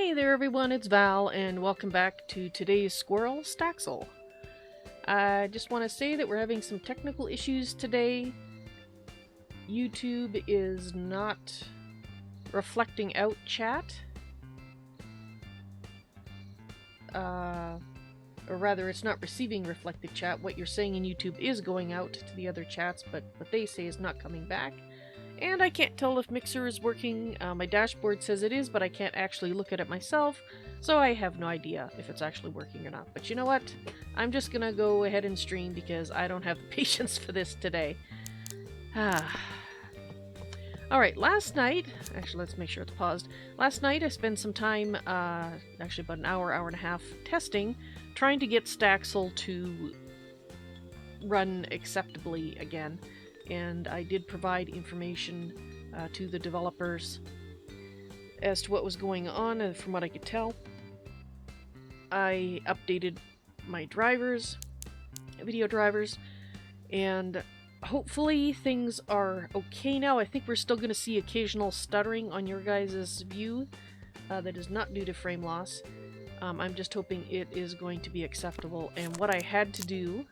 Hey there everyone, it's Val, and welcome back to today's Squirrel Staxel. I just want to say that we're having some technical issues today. YouTube is not reflecting out chat. Or rather, it's not receiving reflected chat. What you're saying in YouTube is going out to the other chats, but what they say is not coming back. And I can't tell if Mixer is working. My dashboard says it is, but I can't actually look at it myself, so I have no idea if it's actually working or not. But you know what? I'm just gonna go ahead and stream because I don't have the patience for this today. Alright, last night, actually let's make sure it's paused. Last night I spent some time, actually about an hour and a half, testing, trying to get Staxel to run acceptably again. And I did provide information to the developers as to what was going on, and from what I could tell, I updated my drivers, video drivers, and hopefully things are okay now. I think we're still going to see occasional stuttering on your guys' view. That is not due to frame loss. I'm just hoping it is going to be acceptable. And what I had to do,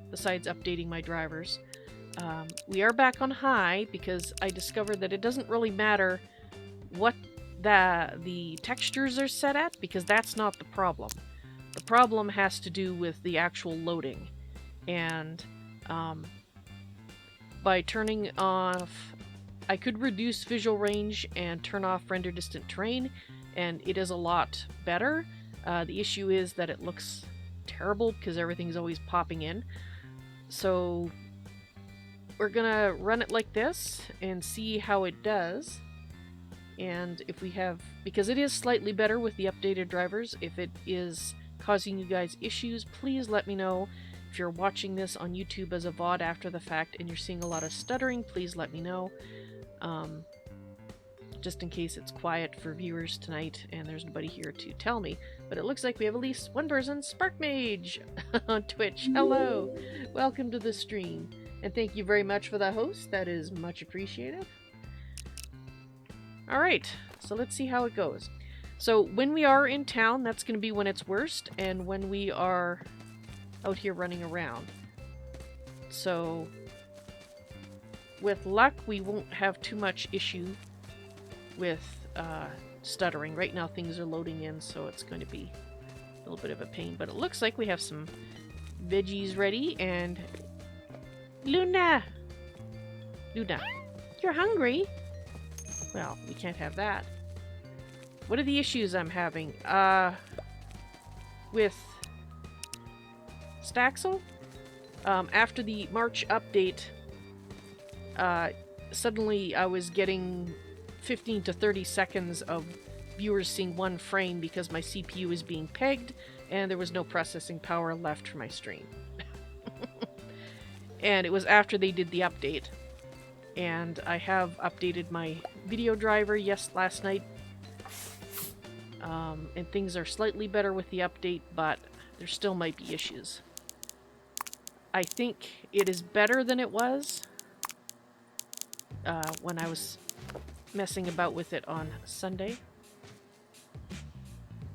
besides updating my drivers, we are back on high because I discovered that it doesn't really matter what the textures are set at, because that's not the problem. The problem has to do with the actual loading. And by turning off, I could reduce visual range and turn off render distant terrain, and it is a lot better. The issue is that it looks terrible because everything's always popping in. So we're gonna run it like this and see how it does. And if we have, because it is slightly better with the updated drivers, if it is causing you guys issues, please let me know. If you're watching this on YouTube as a VOD after the fact and you're seeing a lot of stuttering, please let me know. Just in case it's quiet for viewers tonight and there's nobody here to tell me. But it looks like we have at least one person, Spark Mage, on Twitch. Hello! Welcome to the stream. And thank you very much for the host. That is much appreciated. Alright, so let's see how it goes. So when we are in town, that's going to be when it's worst, and when we are out here running around. So with luck, we won't have too much issue with stuttering. Right now things are loading in, so it's going to be a little bit of a pain. But it looks like we have some veggies ready, and Luna! Luna, you're hungry? Well, we can't have that. What are the issues I'm having? With Staxel? After the March update, suddenly I was getting 15 to 30 seconds of viewers seeing one frame because my CPU was being pegged and there was no processing power left for my stream. And it was after they did the update. And I have updated my video driver, yes, last night. And things are slightly better with the update, but there still might be issues. I think it is better than it was when I was messing about with it on Sunday.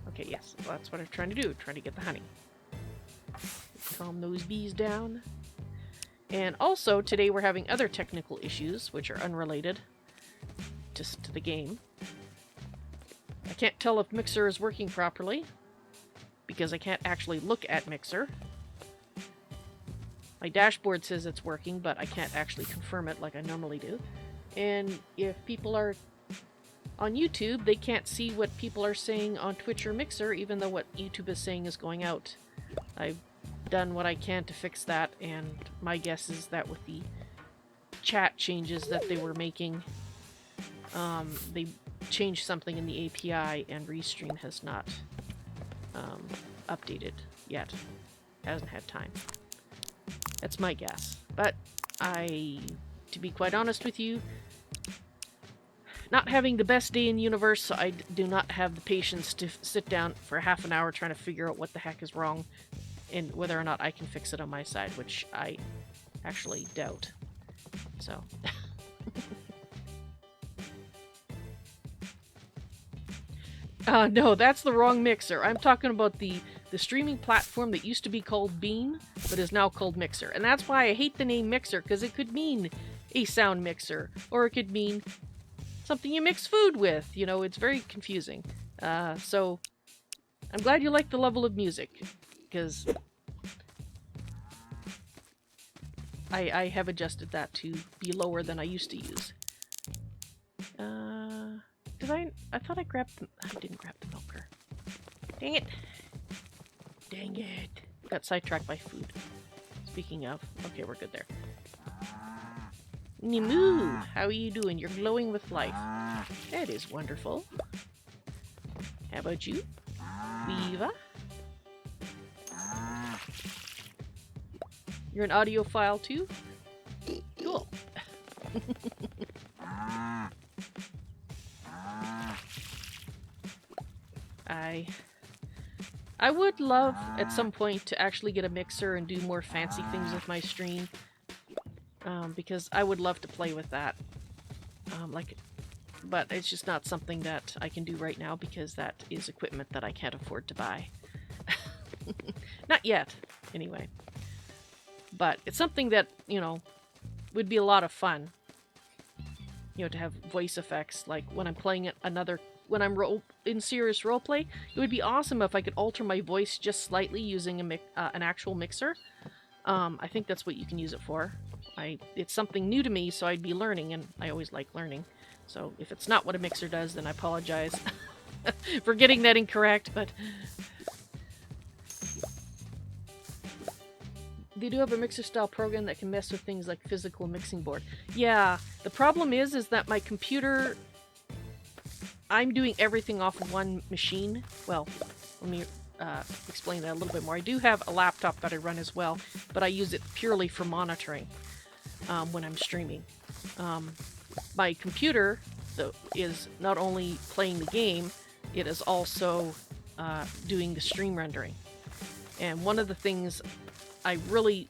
Okay, yes, that's what I'm trying to do, trying to get the honey. Calm those bees down. And also, today we're having other technical issues, which are unrelated just to the game. I can't tell if Mixer is working properly, because I can't actually look at Mixer. My dashboard says it's working, but I can't actually confirm it like I normally do. And if people are on YouTube, they can't see what people are saying on Twitch or Mixer, even though what YouTube is saying is going out. I've done what I can to fix that, and my guess is that with the chat changes that they were making, they changed something in the API, and Restream has not updated yet. Hasn't had time. That's my guess. But to be quite honest with you, not having the best day in the universe, so I do not have the patience to sit down for half an hour trying to figure out what the heck is wrong and whether or not I can fix it on my side, which I actually doubt. So. No, that's the wrong mixer. I'm talking about the streaming platform that used to be called Beam, but is now called Mixer. And that's why I hate the name Mixer, because it could mean a sound mixer, or it could mean something you mix food with. You know, it's very confusing. So I'm glad you like the level of music, because I have adjusted that to be lower than I used to use. I thought I grabbed... I didn't grab the milker. Dang it! Dang it! Got sidetracked by food. Speaking of... Okay, we're good there. Nimu! How are you doing? You're glowing with life. That is wonderful. How about you? Viva? You're an audiophile too? Cool. I would love at some point to actually get a mixer and do more fancy things with my stream, because I would love to play with that. But it's just not something that I can do right now because that is equipment that I can't afford to buy. Not yet, anyway. But it's something that, you know, would be a lot of fun. You know, to have voice effects, like when I'm playing when I'm in serious roleplay, it would be awesome if I could alter my voice just slightly using an actual mixer. I think that's what you can use it for. It's something new to me, so I'd be learning, and I always like learning. So if it's not what a mixer does, then I apologize for getting that incorrect, but... They do have a mixer-style program that can mess with things like physical mixing board. Yeah, the problem is that my computer... I'm doing everything off of one machine. Well, let me explain that a little bit more. I do have a laptop that I run as well, but I use it purely for monitoring when I'm streaming. My computer is not only playing the game, it is also doing the stream rendering. And one of the things I really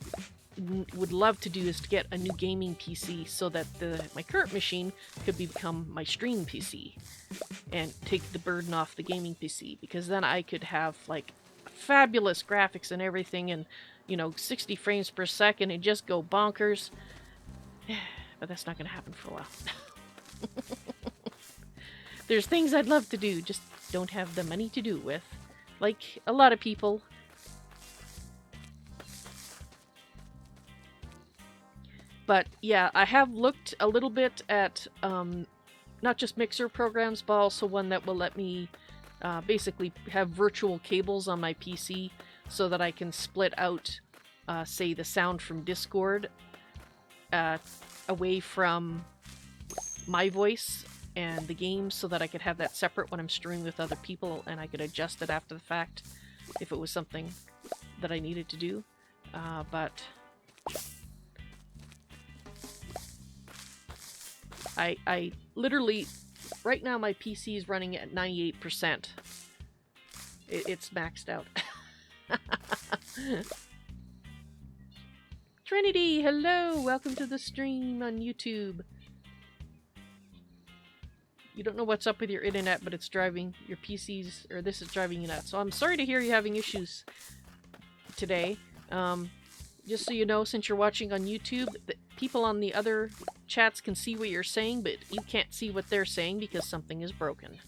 would love to do is to get a new gaming PC so that my current machine could become my stream PC and take the burden off the gaming PC, because then I could have like fabulous graphics and everything, and you know, 60 frames per second and just go bonkers. But that's not going to happen for a while. There's things I'd love to do, just don't have the money to do it with, like a lot of people. But yeah, I have looked a little bit at not just mixer programs, but also one that will let me basically have virtual cables on my PC so that I can split out, say, the sound from Discord away from my voice and the game, so that I could have that separate when I'm streaming with other people, and I could adjust it after the fact if it was something that I needed to do. But I literally, right now my PC is running at 98%. It's maxed out. Trinity, hello! Welcome to the stream on YouTube. You don't know what's up with your internet, but it's driving your PCs, or this is driving you nuts. So I'm sorry to hear you're having issues today. Just so you know, since you're watching on YouTube, the people on the other chats can see what you're saying, but you can't see what they're saying because something is broken.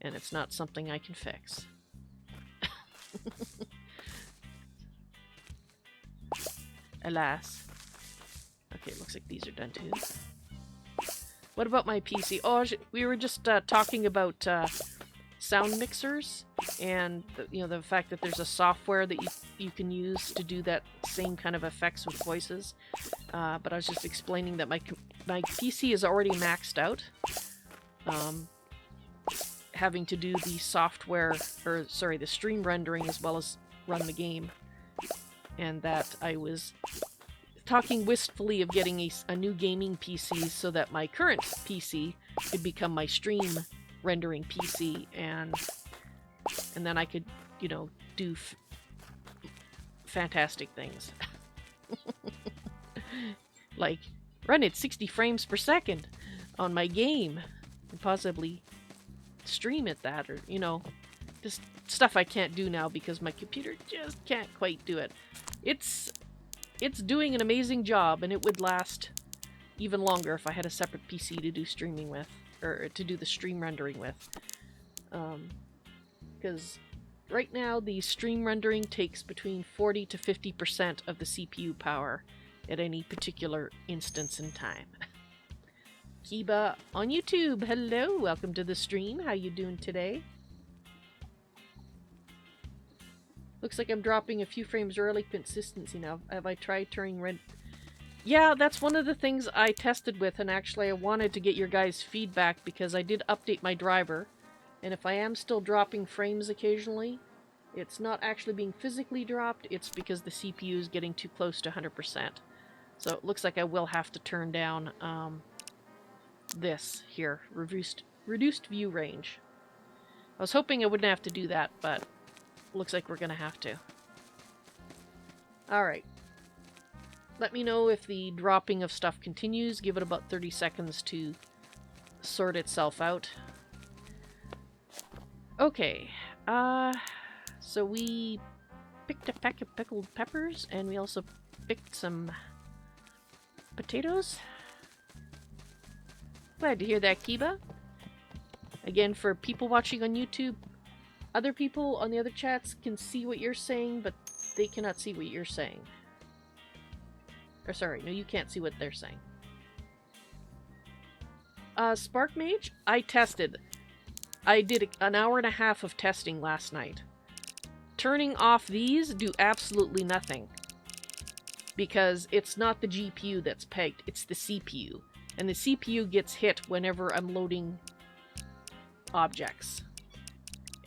And it's not something I can fix. Alas. Okay, looks like these are done too. What about my PC? Oh, we were just talking about sound mixers, and the fact that there's a software that you can use to do that same kind of effects with voices. But I was just explaining that my PC is already maxed out, having to do the software, or sorry, the stream rendering as well as run the game, and that I was talking wistfully of getting a new gaming PC so that my current PC could become my stream rendering PC, and then I could, do fantastic things. Like run at 60 frames per second on my game and possibly stream at that, or, you know, just stuff I can't do now because my computer just can't quite do it. It's doing an amazing job, and it would last even longer if I had a separate PC to do streaming with, or to do the stream rendering with. Because right now the stream rendering takes between 40 to 50% of the CPU power at any particular instance in time. Kiba on YouTube, hello, welcome to the stream. How you doing today? Looks like I'm dropping a few frames early. Consistency now. Have I tried turning red? Yeah, that's one of the things I tested with, and actually I wanted to get your guys' feedback because I did update my driver, and if I am still dropping frames occasionally, it's not actually being physically dropped, it's because the CPU is getting too close to 100%. So it looks like I will have to turn down this here, reduced view range. I was hoping I wouldn't have to do that, but looks like we're gonna have to. Alright. Let me know if the dropping of stuff continues. Give it about 30 seconds to sort itself out. Okay. So we picked a pack of pickled peppers, and we also picked some potatoes. Glad to hear that, Kiba. Again, for people watching on YouTube, other people on the other chats can see what you're saying, but they cannot see what you're saying. Or sorry, no, you can't see what they're saying. Spark Mage, I tested. I did an hour and a half of testing last night. Turning off these do absolutely nothing. Because it's not the GPU that's pegged, it's the CPU. And the CPU gets hit whenever I'm loading objects.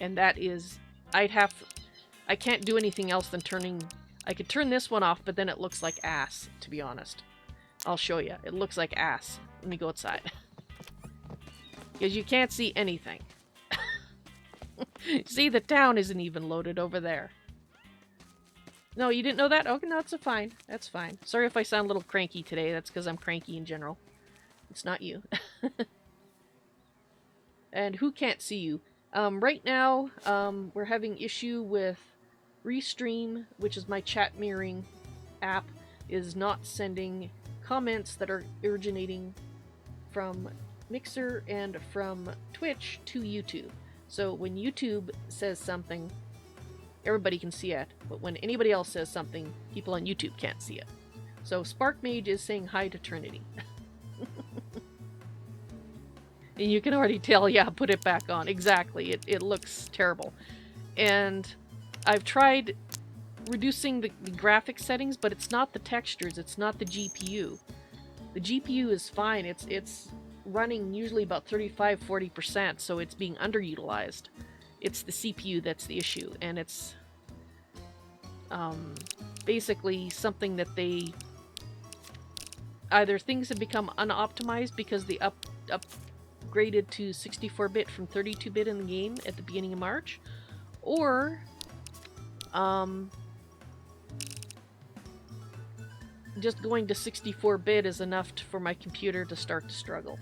And that is, I can't do anything else than turning, I could turn this one off, but then it looks like ass, to be honest. I'll show you. It looks like ass. Let me go outside. Because you can't see anything. See, the town isn't even loaded over there. No, you didn't know that? Okay, no, that's fine. That's fine. Sorry if I sound a little cranky today. That's because I'm cranky in general. It's not you. And who can't see you? Right now, we're having issue with Restream, which is my chat mirroring app, is not sending comments that are originating from Mixer and from Twitch to YouTube. So when YouTube says something, everybody can see it, but when anybody else says something, people on YouTube can't see it. So Spark Mage is saying hi to Trinity. And you can already tell, yeah, put it back on. Exactly, it looks terrible. And I've tried reducing the graphics settings, but it's not the textures, it's not the GPU. The GPU is fine, it's running usually about 35-40%, so it's being underutilized. It's the CPU that's the issue, and it's basically something that they... Either things have become unoptimized because they upgraded to 64-bit from 32-bit in the game at the beginning of March, or just going to 64-bit is enough for my computer to start to struggle.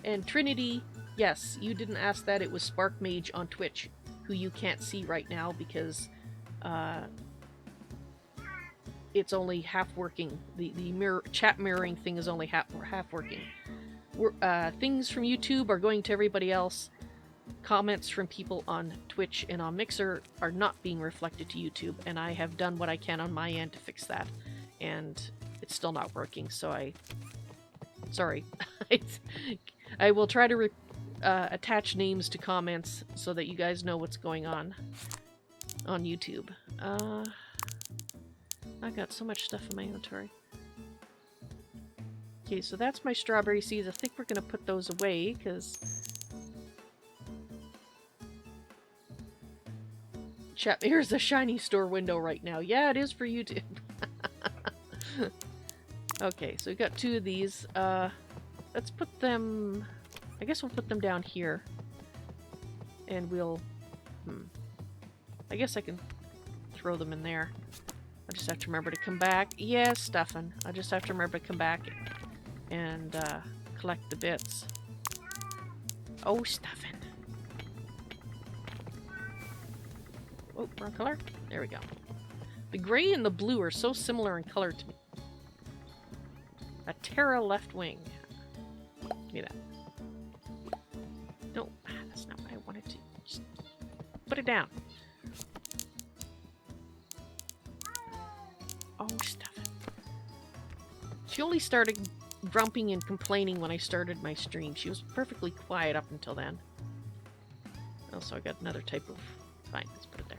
And Trinity, yes, you didn't ask that, it was Spark Mage on Twitch, who you can't see right now because it's only half working. The chat mirroring thing is only half working. Things from YouTube are going to everybody else. Comments from people on Twitch and on Mixer are not being reflected to YouTube, and I have done what I can on my end to fix that, and it's still not working, so sorry. I will try to attach names to comments so that you guys know what's going on YouTube. I've got so much stuff in my inventory. Okay, so that's my strawberry seeds. I think we're going to put those away, because... Here's a shiny store window right now. Yeah, it is for YouTube. Okay, so we've got two of these. Let's put them... I guess we'll put them down here. And we'll... I guess I can throw them in there. I just have to remember to come back. Yeah, stuffing. I just have to remember to come back and collect the bits. Oh, stuffing. Oh, wrong color? There we go. The gray and the blue are so similar in color to me. A Terra left wing. Give me that. No, that's not what I wanted to. Just put it down. Oh, stuff it. She only started grumping and complaining when I started my stream. She was perfectly quiet up until then. Also, I got another type of... Fine, let's put it there.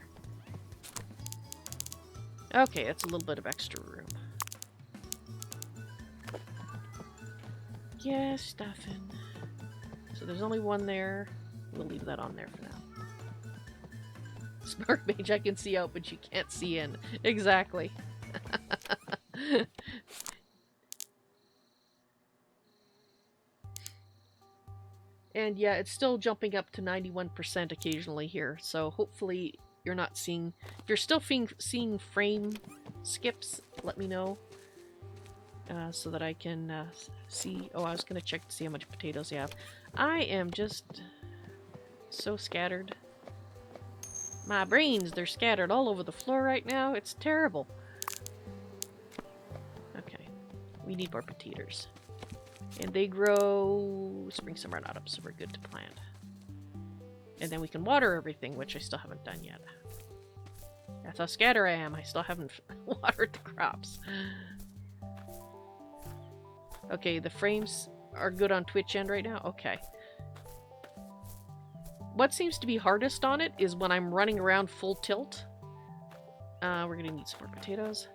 Okay, that's a little bit of extra room. Yeah, stuffing. So there's only one there. We'll leave that on there for now. Smart mage, I can see out, but you can't see in. Exactly. And yeah, it's still jumping up to 91% occasionally here, so hopefully you're not seeing... If you're still seeing frame skips, let me know. So that I can see... Oh, I was going to check to see how much potatoes you have. I am just so scattered. My brains, they're scattered all over the floor right now. It's terrible. Okay. We need more potatoes. And they grow spring, summer, and autumn, so we're good to plant. And then we can water everything, which I still haven't done yet. That's how scattered I am. I still haven't watered the crops. Okay, the frames are good on Twitch end right now? Okay. What seems to be hardest on it is when I'm running around full tilt. We're gonna need some more potatoes.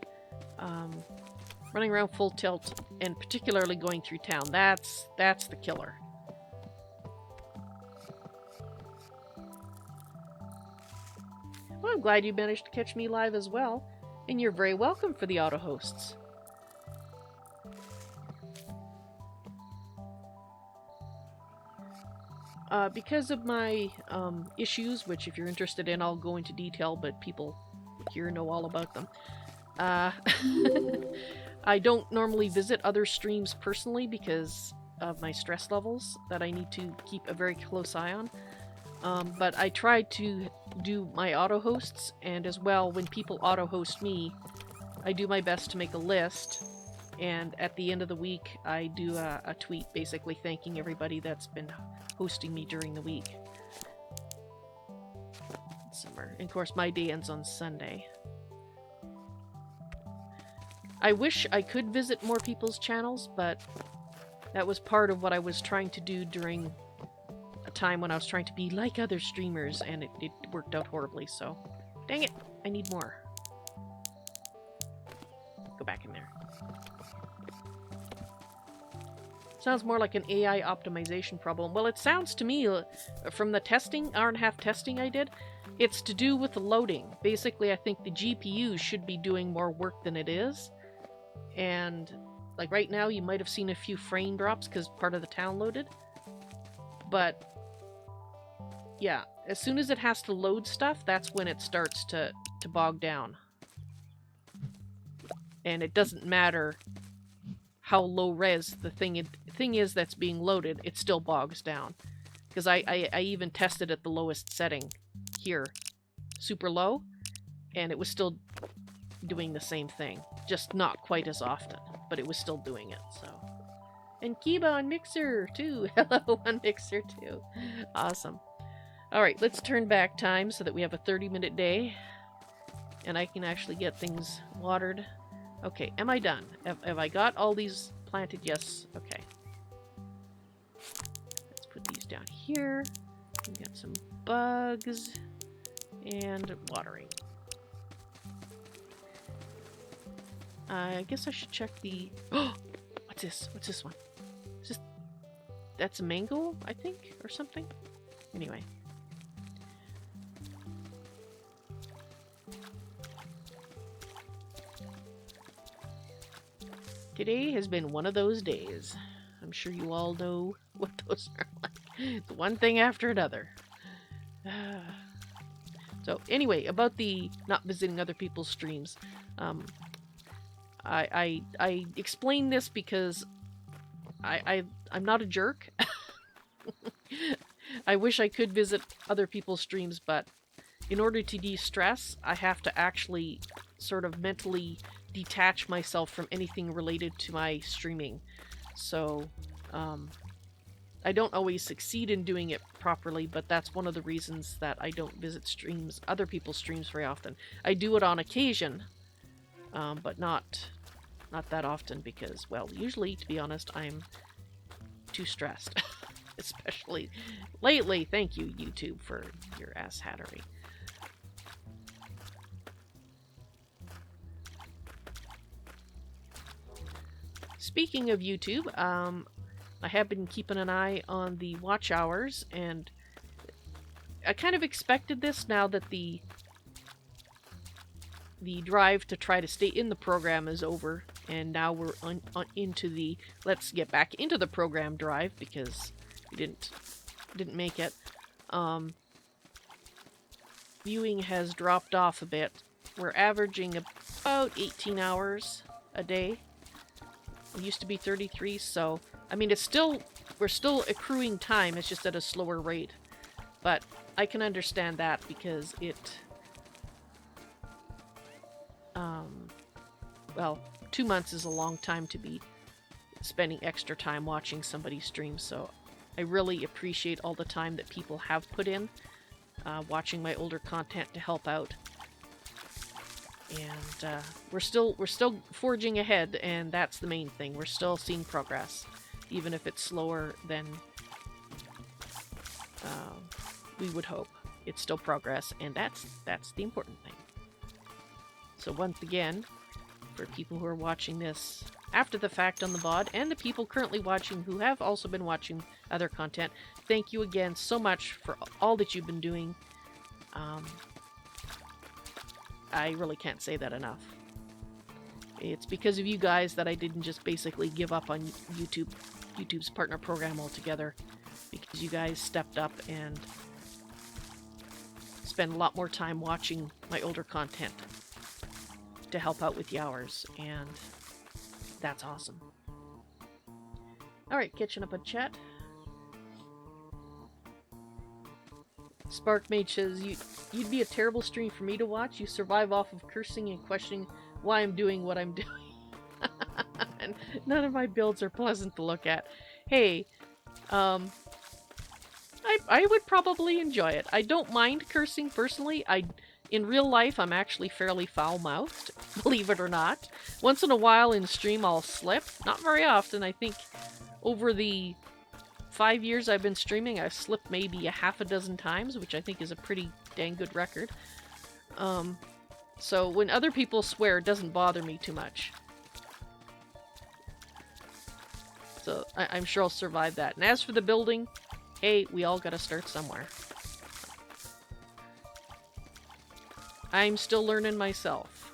Running around full tilt, and particularly going through town. That's the killer. Well, I'm glad you managed to catch me live as well. And you're very welcome for the auto hosts. Because of my issues, which if you're interested in, I'll go into detail, but people here know all about them. I don't normally visit other streams personally because of my stress levels that I need to keep a very close eye on. But I try to do my auto hosts, and as well, when people auto host me, I do my best to make a list. And at the end of the week, I do a tweet basically thanking everybody that's been hosting me during the week. Summer. And of course, my day ends on Sunday. I wish I could visit more people's channels, but that was part of what I was trying to do during a time when I was trying to be like other streamers, and it worked out horribly, so... Dang it! I need more. Go back in there. Sounds more like an AI optimization problem. Well, it sounds to me, from the testing, hour and a half testing I did, it's to do with the loading. Basically, I think the GPU should be doing more work than it is. And, like right now, you might have seen a few frame drops because part of the town loaded. But, yeah, as soon as it has to load stuff, that's when it starts to bog down. And it doesn't matter how low res the thing is that's being loaded, it still bogs down. Because I even tested at the lowest setting here, super low, and it was still doing the same thing. Just not quite as often, but it was still doing it, so. And Kiba on Mixer, too. Hello on Mixer, too. Awesome. Alright, let's turn back time so that we have a 30-minute day. And I can actually get things watered. Okay, am I done? Have I got all these planted? Yes. Okay. Let's put these down here. We got some bugs. And watering. I guess I should check the... Oh! What's this? What's this one? Is this... That's a mango, I think? Or something? Anyway. Today has been one of those days. I'm sure you all know what those are like. It's one thing after another. So anyway, about the not visiting other people's streams. I explain this because I'm not a jerk. I wish I could visit other people's streams, but in order to de-stress, I have to actually sort of mentally detach myself from anything related to my streaming. So, I don't always succeed in doing it properly, but that's one of the reasons that I don't visit streams, other people's streams very often. I do it on occasion, but not that often because, well, usually, to be honest, I'm too stressed. Especially lately. Thank you, YouTube, for your ass hattery. Speaking of YouTube, I have been keeping an eye on the watch hours, and I kind of expected this now that the drive to try to stay in the program is over, and now we're into the let's get back into the program drive because we didn't make it. Viewing has dropped off a bit. We're averaging about 18 hours a day. It used to be 33, so I mean we're still accruing time, it's just at a slower rate. But I can understand that because well, 2 months is a long time to be spending extra time watching somebody stream, so I really appreciate all the time that people have put in watching my older content to help out. And we're still forging ahead, and that's the main thing. We're still seeing progress, even if it's slower than we would hope. It's still progress, and that's the important thing. So once again, for people who are watching this after the fact on the VOD, and the people currently watching who have also been watching other content, thank you again so much for all that you've been doing. I really can't say that enough. It's because of you guys that I didn't just basically give up on YouTube's partner program altogether, because you guys stepped up and spend a lot more time watching my older content to help out with the hours, and that's awesome. Alright, catching up on chat. Sparkmage says, you'd be a terrible stream for me to watch. You survive off of cursing and questioning why I'm doing what I'm doing. And none of my builds are pleasant to look at. Hey, I would probably enjoy it. I don't mind cursing personally. In real life, I'm actually fairly foul-mouthed, believe it or not. Once in a while in stream, I'll slip. Not very often. I think over the 5 years I've been streaming, I've slipped maybe a half a dozen times, which I think is a pretty dang good record. So when other people swear, it doesn't bother me too much. So I'm sure I'll survive that. And as for the building, hey, we all gotta start somewhere. I'm still learning myself.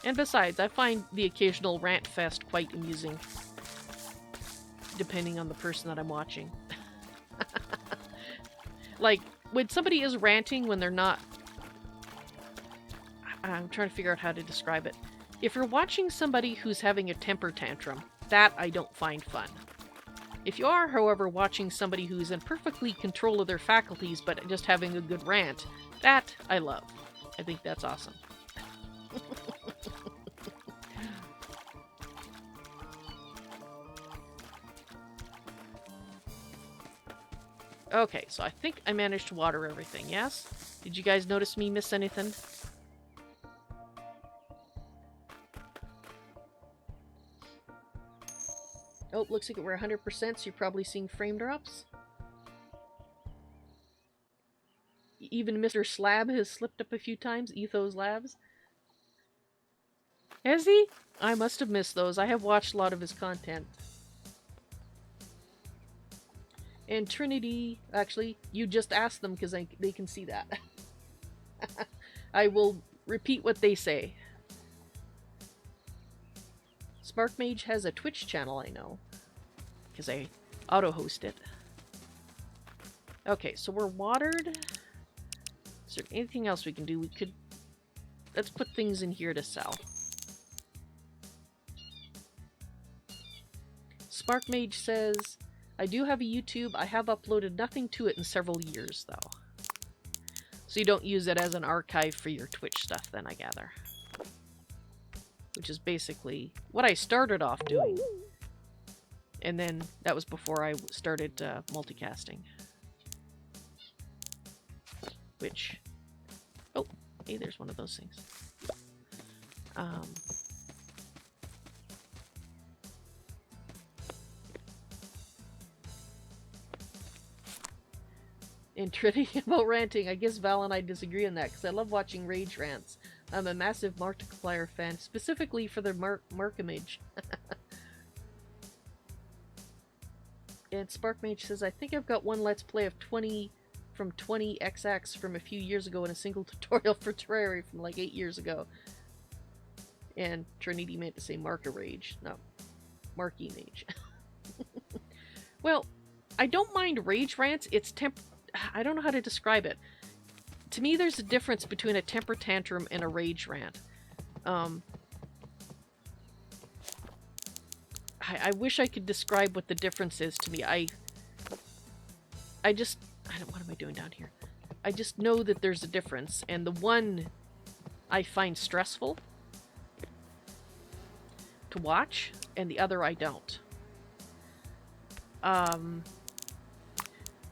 And besides, I find the occasional rant fest quite amusing, depending on the person that I'm watching. Like, when somebody is ranting when they're not... I'm trying to figure out how to describe it. If you're watching somebody who's having a temper tantrum, that I don't find fun. If you are, however, watching somebody who's in perfectly control of their faculties but just having a good rant, that I love. I think that's awesome. Okay, so I think I managed to water everything, yes? Did you guys notice me miss anything? Oh, looks like we're 100%, so you're probably seeing frame drops. Even Mr. Slab has slipped up a few times, Ethos Labs. Has he? I must have missed those. I have watched a lot of his content. And Trinity, actually, you just asked them because they can see that. I will repeat what they say. Sparkmage has a Twitch channel, I know, because I auto-host it. Okay, so we're watered. Is there anything else we can do? Let's put things in here to sell. SparkMage says, I do have a YouTube. I have uploaded nothing to it in several years, though. So you don't use it as an archive for your Twitch stuff, then, I gather. Which is basically what I started off doing. And then that was before I started multicasting. Which... Oh, hey, there's one of those things. And Trinity about ranting, I guess Val and I disagree on that, because I love watching rage rants. I'm a massive Markiplier fan, specifically for their Mark image. And SparkMage says, I think I've got one Let's Play of 20 from 20XX from a few years ago and a single tutorial for Terraria from like 8 years ago. And Trinity meant to say Mark Rage, no, Marky Mage. Well, I don't mind rage rants, it's I don't know how to describe it. To me, there's a difference between a temper tantrum and a rage rant. I wish I could describe what the difference is to me. What am I doing down here? I just know that there's a difference, and the one I find stressful to watch, and the other I don't.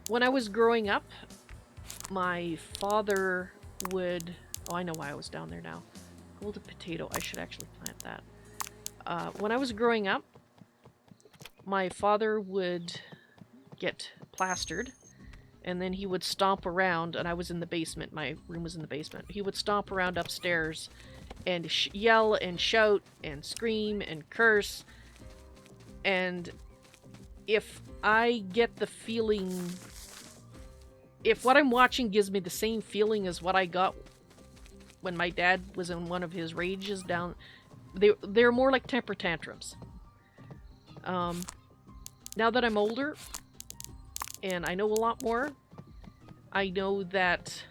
When I was growing up, my father would... Oh, I know why I was down there now. Golden potato. I should actually plant that. When I was growing up, my father would get plastered, and then he would stomp around, and I was in the basement. My room was in the basement. He would stomp around upstairs and yell and shout and scream and curse. And if I get the feeling... If what I'm watching gives me the same feeling as what I got when my dad was in one of his rages down... They're more like temper tantrums. Now that I'm older, and I know a lot more, I know that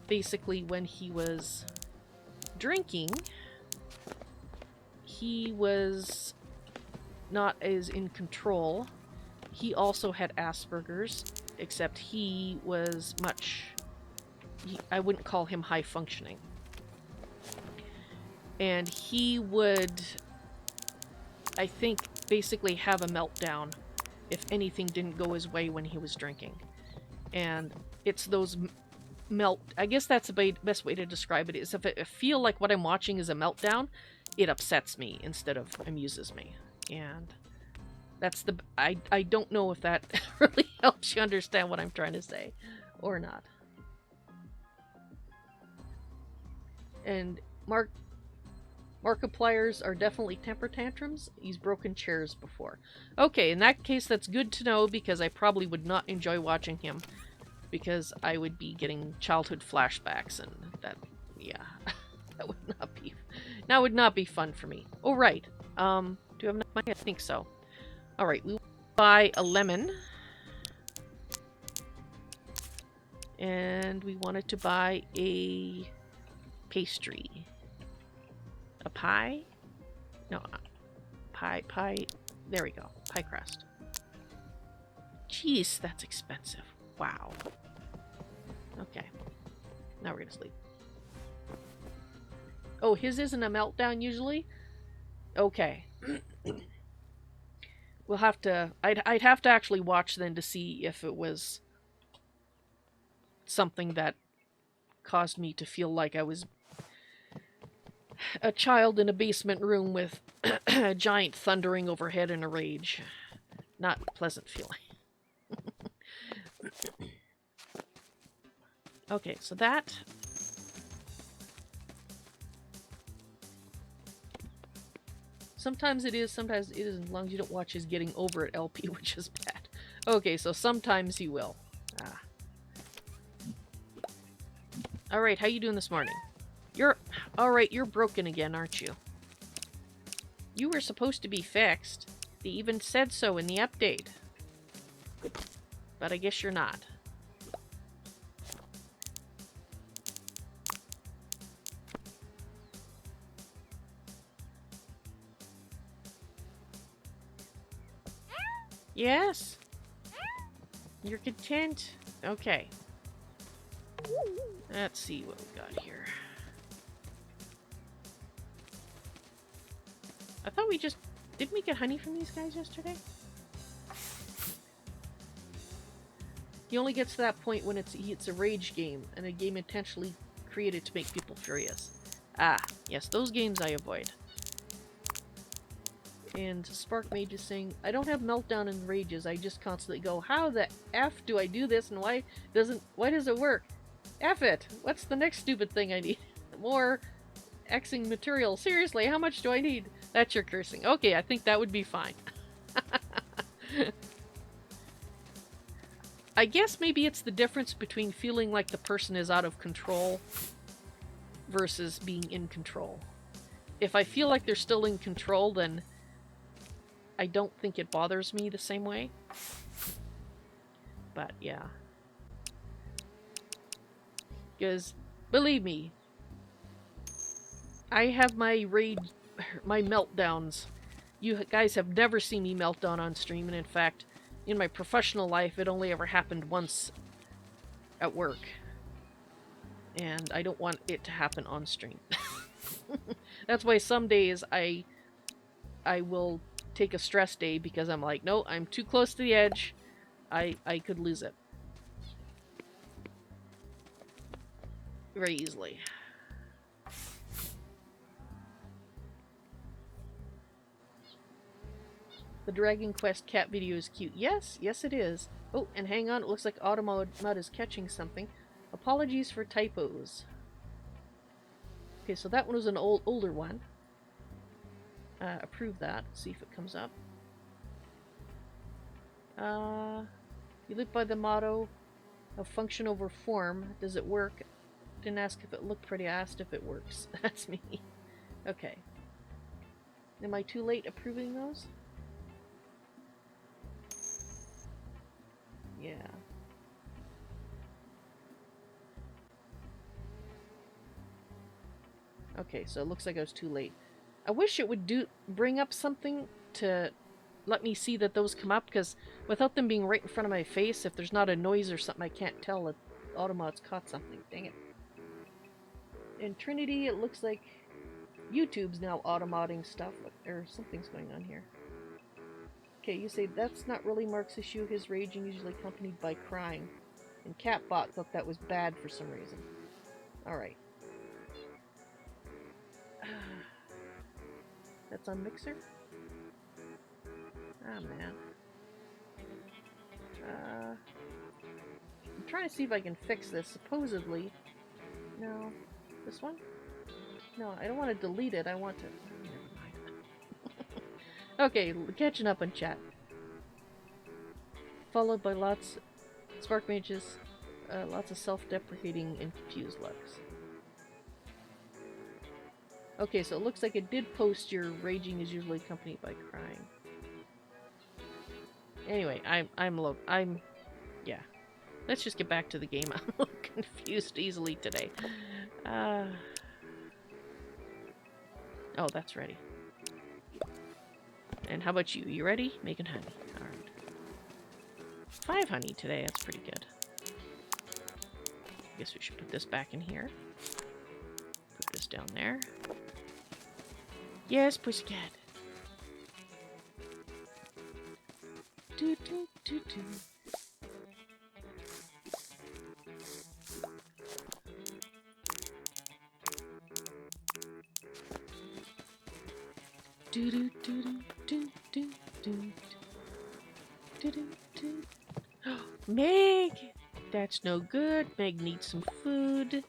basically when he was drinking, he was not as in control. He also had Asperger's, except he was much... I wouldn't call him high functioning. And he would, I think, basically have a meltdown if anything didn't go his way when he was drinking. And it's those I guess that's the best way to describe it, is if I feel like what I'm watching is a meltdown, it upsets me instead of amuses me. And that's the... I don't know if that really helps you understand what I'm trying to say or not. And Markipliers are definitely temper tantrums. He's broken chairs before. Okay, in that case, that's good to know, because I probably would not enjoy watching him, because I would be getting childhood flashbacks, and that, yeah, that would not be fun for me. Oh, right. Do you have enough money? I think so. All right, we will buy a lemon, and we wanted to buy a pastry. A pie? No, pie. There we go. Pie crust. Jeez, that's expensive. Wow. Okay. Now we're gonna sleep. Oh, his isn't a meltdown usually? Okay. We'll have to... I'd have to actually watch then to see if it was something that caused me to feel like I was a child in a basement room with a giant thundering overhead in a rage. Not a pleasant feeling. Okay, so that... Sometimes it is, sometimes it isn't, as long as you don't watch his getting over it LP, which is bad. Okay, so sometimes he will. Ah. Alright, how you doing this morning? Alright, you're broken again, aren't you? You were supposed to be fixed. They even said so in the update. But I guess you're not. Yes? You're content? Okay. Let's see what we got here. I thought we just... Didn't we get honey from these guys yesterday? He only gets to that point when it's a rage game, and a game intentionally created to make people furious. Ah, yes, those games I avoid. And Spark Mage is saying, I don't have meltdown and rages, I just constantly go, how the F do I do this, and why does it work? F it! What's the next stupid thing I need? More Xing material. Seriously, how much do I need? That's your cursing. Okay, I think that would be fine. I guess maybe it's the difference between feeling like the person is out of control versus being in control. If I feel like they're still in control, then I don't think it bothers me the same way. But yeah. Because, believe me, I have my meltdowns. You guys have never seen me melt down on stream, and in fact, in my professional life, it only ever happened once at work. And I don't want it to happen on stream. That's why some days I will take a stress day because I'm like, no, I'm too close to the edge. I could lose it. Very easily. The Dragon Quest cat video is cute. Yes, yes it is. Oh, and hang on, it looks like Automod is catching something. Apologies for typos. Okay, so that one was an older one. Approve that. See if it comes up. You live by the motto of function over form. Does it work? Didn't ask if it looked pretty, I asked if it works. That's me. Okay. Am I too late approving those? Yeah. Okay, so it looks like I was too late. I wish it would bring up something to let me see that those come up, because without them being right in front of my face, if there's not a noise or something, I can't tell that Automod's caught something. Dang it. In Trinity, it looks like YouTube's now automodding stuff, or something's going on here. Okay, you say that's not really Mark's issue, his raging usually accompanied by crying. And Catbot thought that was bad for some reason. Alright. That's on Mixer? Ah, man. I'm trying to see if I can fix this, supposedly. No. This one? No, I don't want to delete it, I want to... Never mind. Okay, catching up on chat. Followed by lots... Spark Mages, lots of self-deprecating and confused looks. Okay, so it looks like it did post your raging is usually accompanied by crying. Anyway, yeah. Let's just get back to the game. I'm a little confused easily today. Oh, that's ready. And how about you? You ready? Making honey. Alright. 5 honey today, that's pretty good. I guess we should put this back in here. Put this down there. Yes, pussycat. Do do do do. Do do do do do do do do do. Meg, that's no good. Meg needs some food.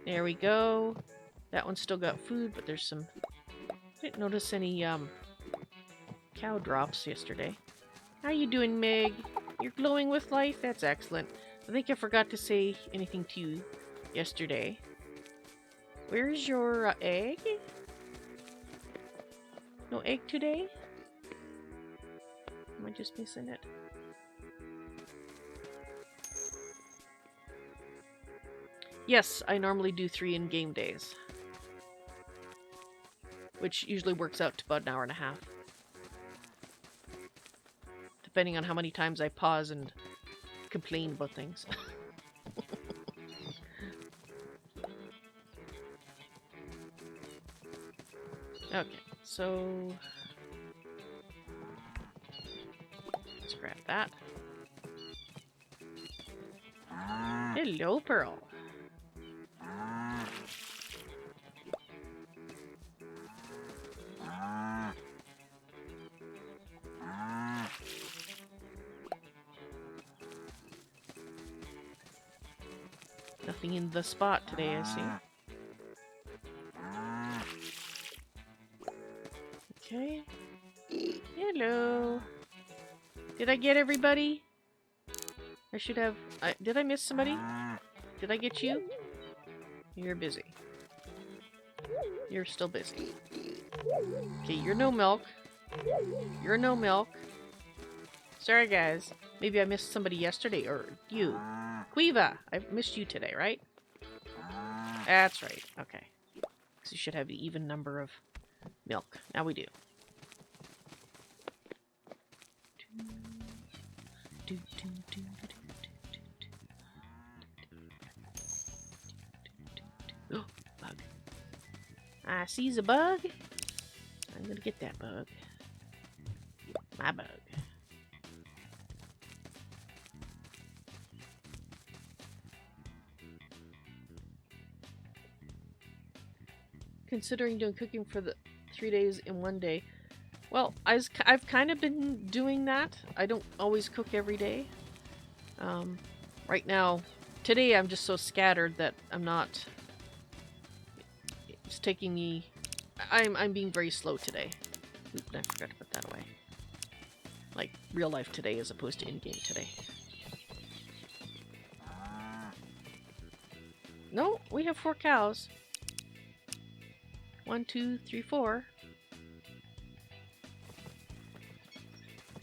There we go. That one's still got food, but there's some... Didn't notice any, cow drops yesterday. How you doing, Meg? You're glowing with life? That's excellent. I think I forgot to say anything to you yesterday. Where's your, egg? No egg today? Am I just missing it? Yes, I normally do 3 in-game days. Which usually works out to about an hour and a half. depending on how many times I pause and complain about things. Okay, so let's grab that. Hello, Pearl. Nothing in the spot today, I see. Okay. Hello. Did I get everybody? I should have... did I miss somebody? Did I get you? You're busy. You're still busy. Okay, you're no milk. You're no milk. Sorry, guys. Maybe I missed somebody yesterday, or you. Quiva! I missed you today, right? That's right. Okay. So you should have an even number of milk. Now we do. Oh, bug. I sees a bug. I'm gonna get that bug. My bug. Considering doing cooking for the 3 days in 1 day. Well, I've kind of been doing that. I don't always cook every day. Right now, today I'm just so scattered that I'm not... It's taking me... I'm being very slow today. Oop, I forgot to put that away. Like, real life today as opposed to in-game today. No, we have 4 cows. 1, 2, 3, 4.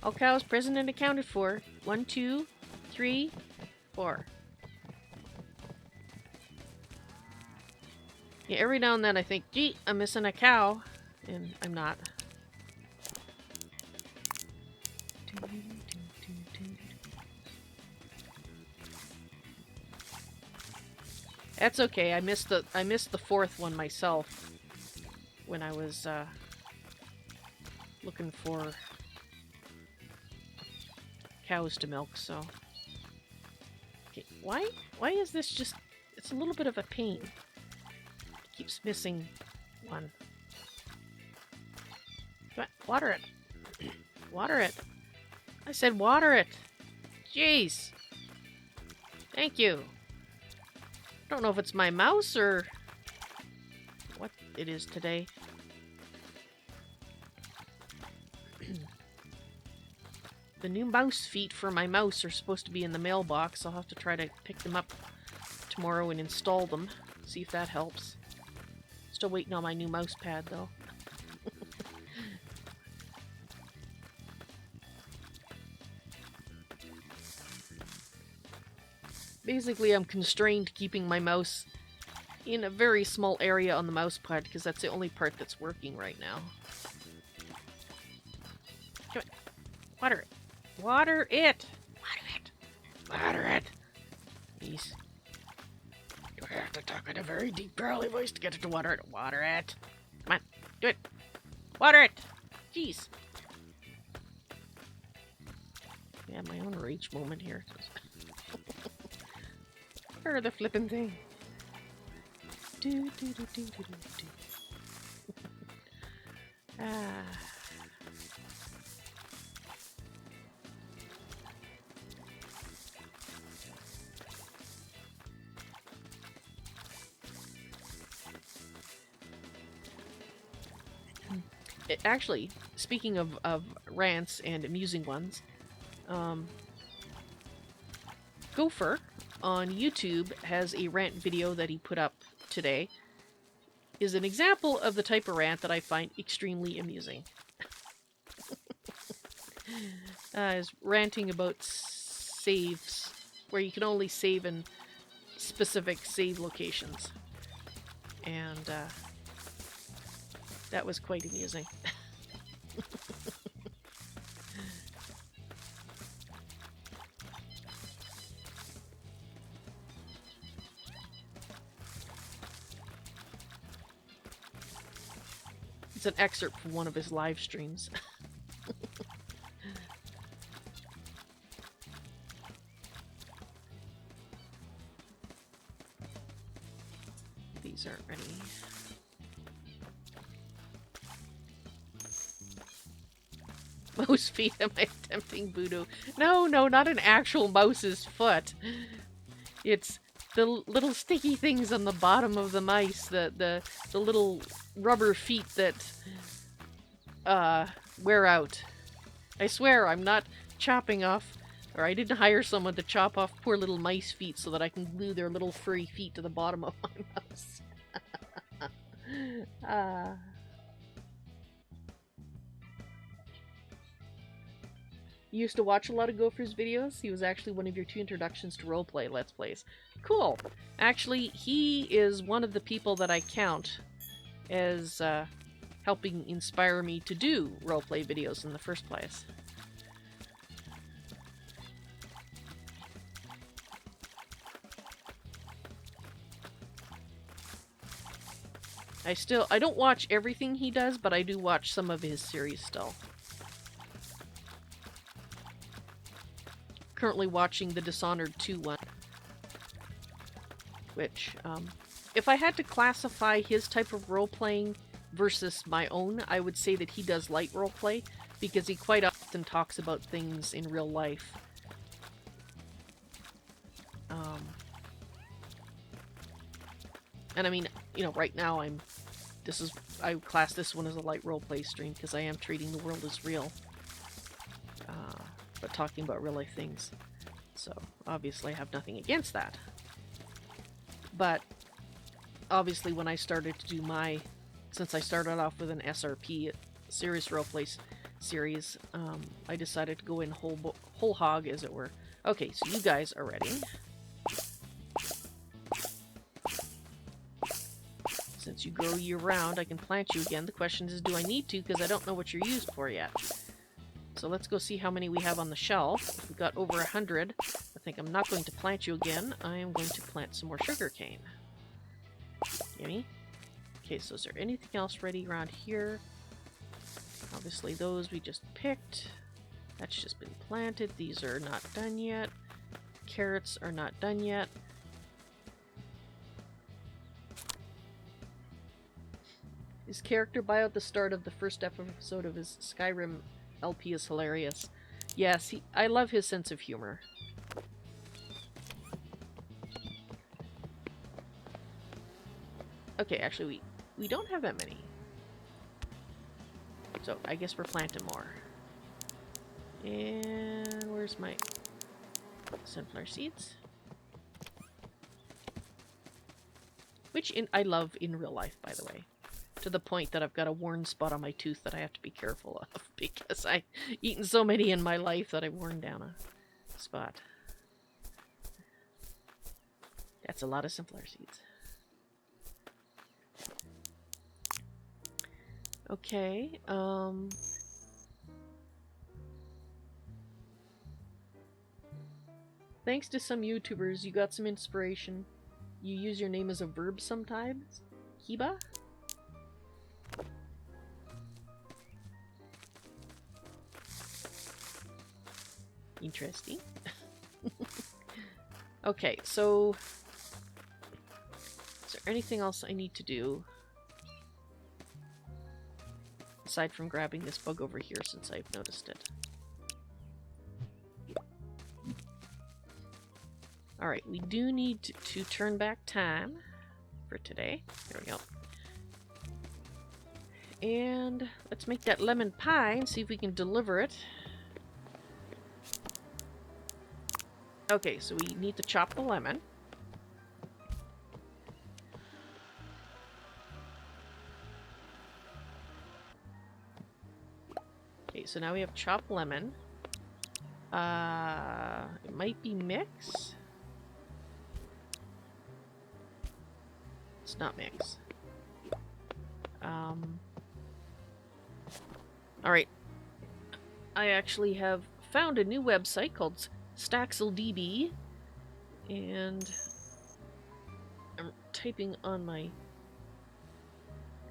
All cows present and accounted for. 1, 2, 3, 4. Yeah, every now and then I think, gee, I'm missing a cow. And I'm not. That's okay. I missed the 4th one myself when I was looking for cows to milk, so. Okay, why is this just... It's a little bit of a pain. It keeps missing one. Come on, water it. Water it. I said water it. Jeez. Thank you. I don't know if it's my mouse or what it is today. The new mouse feet for my mouse are supposed to be in the mailbox. I'll have to try to pick them up tomorrow and install them. See if that helps. Still waiting on my new mouse pad though. Basically, I'm constrained keeping my mouse in a very small area on the mouse pad because that's the only part that's working right now. Come on. Water it. Water it! Water it! Water it! Please. Do I have to talk in a very deep, growly voice to get it to water it? Water it! Come on, do it! Water it! Jeez! Yeah, my own rage moment here. Or the flippin' thing. Do do do do do do do. Ah. Actually, speaking of rants and amusing ones, Gopher on YouTube has a rant video that he put up today. Is an example of the type of rant that I find extremely amusing. Is ranting about saves, where you can only save in specific save locations. And that was quite amusing. an excerpt from one of his live streams. These aren't ready. Mouse feet, am I attempting voodoo? No, no, not an actual mouse's foot. It's the little sticky things on the bottom of the mice, the little rubber feet that wear out. I swear I'm not chopping off, or I didn't hire someone to chop off poor little mice feet so that I can glue their little furry feet to the bottom of my mouse. You used to watch a lot of Gopher's videos? He was actually one of your 2 introductions to roleplay Let's Plays. Cool! Actually, he is one of the people that I count as helping inspire me to do roleplay videos in the first place. I don't watch everything he does, but I do watch some of his series still. Currently watching the Dishonored 2 one, which, if I had to classify his type of role-playing versus my own, I would say that he does light roleplay, because he quite often talks about things in real life. And I mean, you know, right now I class this one as a light roleplay stream, because I am treating the world as real. But talking about real life things. So, obviously I have nothing against that. But, obviously when I started to do since I started off with an SRP, serious roleplay series, I decided to go in whole hog, as it were. Okay, so you guys are ready. Since you grow year-round, I can plant you again. The question is, do I need to? Because I don't know what you're used for yet. So let's go see how many we have on the shelf. We've got over 100. I think I'm not going to plant you again. I am going to plant some more sugarcane. Yummy. Okay, so is there anything else ready around here? Obviously those we just picked. That's just been planted. These are not done yet. Carrots are not done yet. His character bio at the start of the first episode of his Skyrim LP is hilarious. Yes, I love his sense of humor. Okay, actually we don't have that many. So I guess we're planting more. And where's my sunflower seeds? Which I love in real life, by the way. To the point that I've got a worn spot on my tooth that I have to be careful of, because I've eaten so many in my life that I've worn down a spot. That's a lot of sunflower seeds. Okay, thanks to some YouTubers, you got some inspiration. You use your name as a verb sometimes? Kiba? Interesting. Okay, so is there anything else I need to do aside from grabbing this bug over here, since I've noticed it? Alright, we do need to turn back time for today. There we go. And let's make that lemon pie and see if we can deliver it. Okay, so we need to chop the lemon. Okay, so now we have chopped lemon. It might be mix. It's not mix. Alright. I actually have found a new website called Staxel DB, and I'm typing on my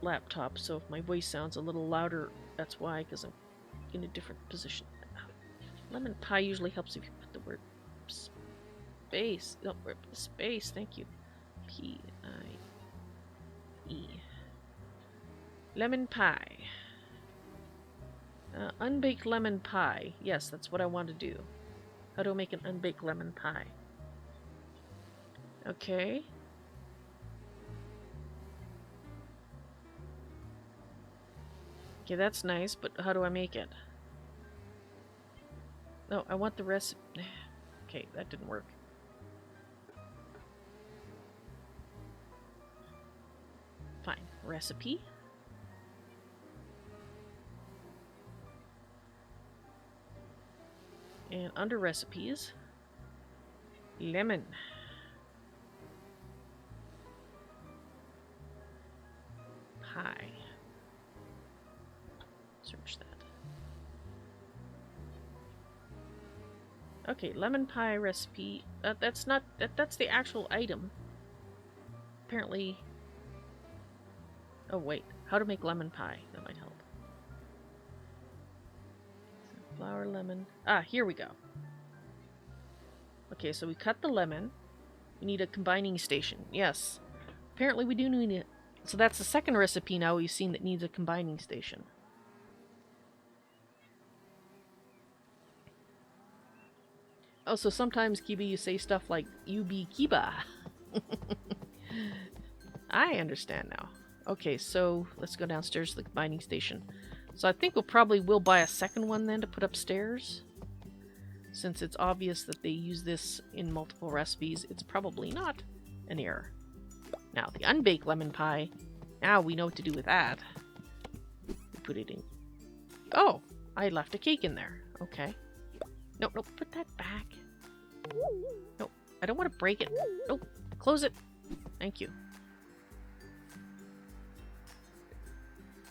laptop, so if my voice sounds a little louder, that's why, because I'm in a different position. Lemon pie usually helps if you put the word space. No, space, thank you. P-I-E. Lemon pie. Unbaked lemon pie. Yes, that's what I want to do. How do I make an unbaked lemon pie? Okay. Okay, that's nice, but how do I make it? No, I want the recipe. Okay, that didn't work. Fine. Recipe. And under recipes, lemon. Pie. Search that. Okay, lemon pie recipe. That's not that's the actual item. Apparently. Oh wait, how to make lemon pie? That might help. Flour, lemon. Ah, here we go. Okay, so we cut the lemon. We need a combining station. Yes. Apparently we do need it. So that's the second recipe now we've seen that needs a combining station. Oh, so sometimes, Kiba, you say stuff like, you be Kiba. I understand now. Okay, so let's go downstairs to the combining station. So I think we'll probably buy a second one then to put upstairs. Since it's obvious that they use this in multiple recipes, it's probably not an error. Now, the unbaked lemon pie, now we know what to do with that. We put it in. Oh, I left a cake in there. Okay. No, put that back. No, I don't want to break it. Nope, close it. Thank you.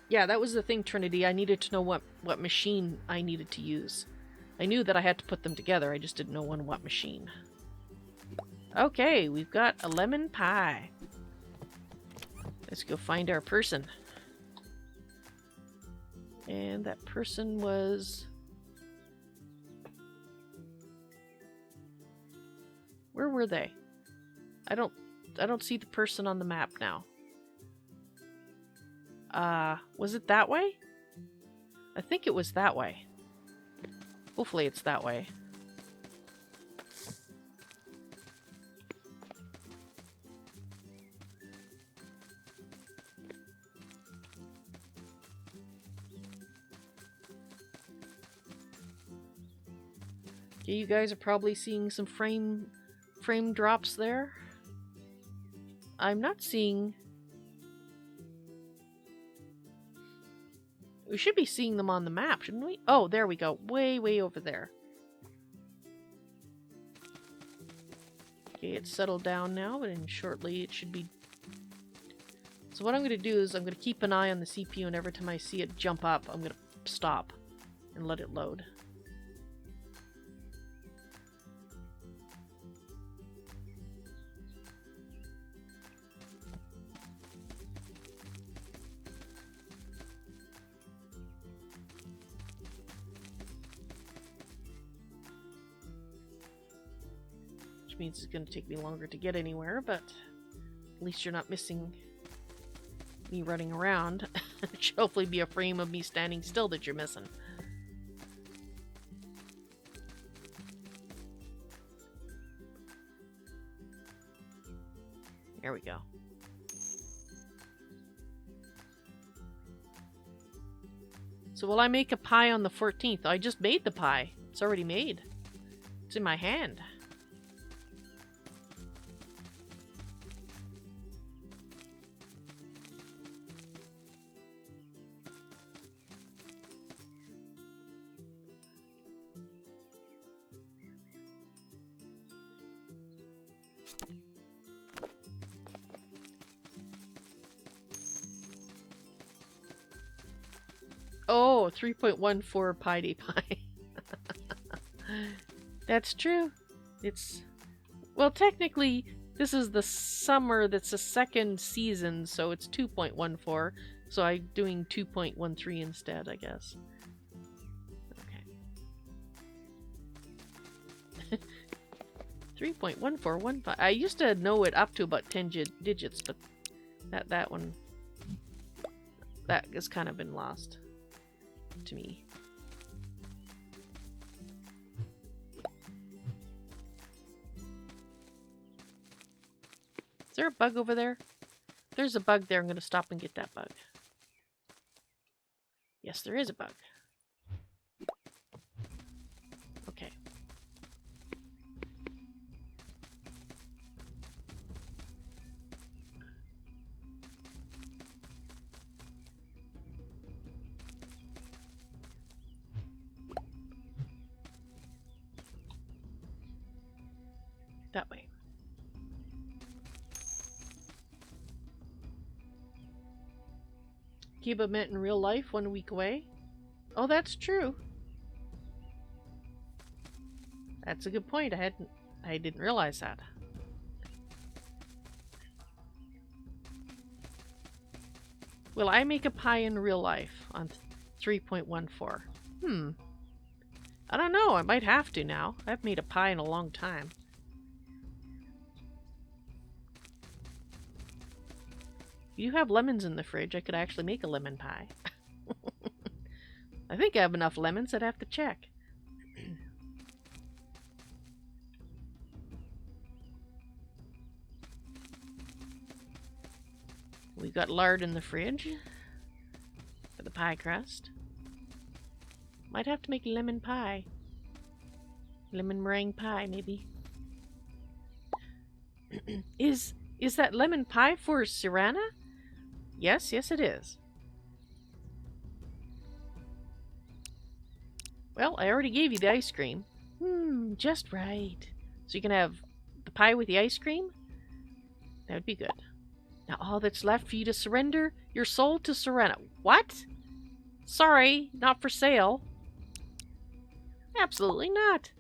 Yeah, that was the thing, Trinity. I needed to know what machine I needed to use. I knew that I had to put them together. I just didn't know on what machine. Okay, we've got a lemon pie. Let's go find our person. And that person was... Where were they? I don't see the person on the map now. Was it that way? I think it was that way. Hopefully it's that way. Okay, you guys are probably seeing some frame drops there. I'm not seeing... We should be seeing them on the map, shouldn't we? Oh, there we go. Way, way over there. Okay, it's settled down now, and shortly it should be... So what I'm going to do is I'm going to keep an eye on the CPU, and every time I see it jump up, I'm going to stop and let it load. Means it's going to take me longer to get anywhere, but at least you're not missing me running around. It should hopefully be a frame of me standing still that you're missing. There we go. So will I make a pie on the 14th? I just made the pie. It's already made. It's in my hand. Oh, 3.14 Pi Day Pie. That's true. It's... Well, technically, This is the summer that's the second season, so it's 2.14. So I'm doing 2.13 instead, I guess. Okay. 3.1415. I used to know it up to about 10 digits, but that one, that has kind of been lost to me. Is there a bug over there? If there's a bug there, I'm going to stop and get that bug. Yes, there is a bug. Okay. That way. Kiba met in real life 1 week away. Oh, that's true. That's a good point. I didn't realize that. Will I make a pie in real life on 3.14? I don't know. I might have to now. I haven't made a pie in a long time. You have lemons in the fridge. I could actually make a lemon pie. I think I have enough lemons. I'd have to check. We've got lard in the fridge for the pie crust. Might have to make lemon pie. Lemon meringue pie, maybe. Is that lemon pie for Sirana? Yes, yes it is. Well, I already gave you the ice cream. Just right. So you can have the pie with the ice cream? That would be good. Now all that's left for you to surrender your soul to Sirana. What? Sorry, not for sale. Absolutely not.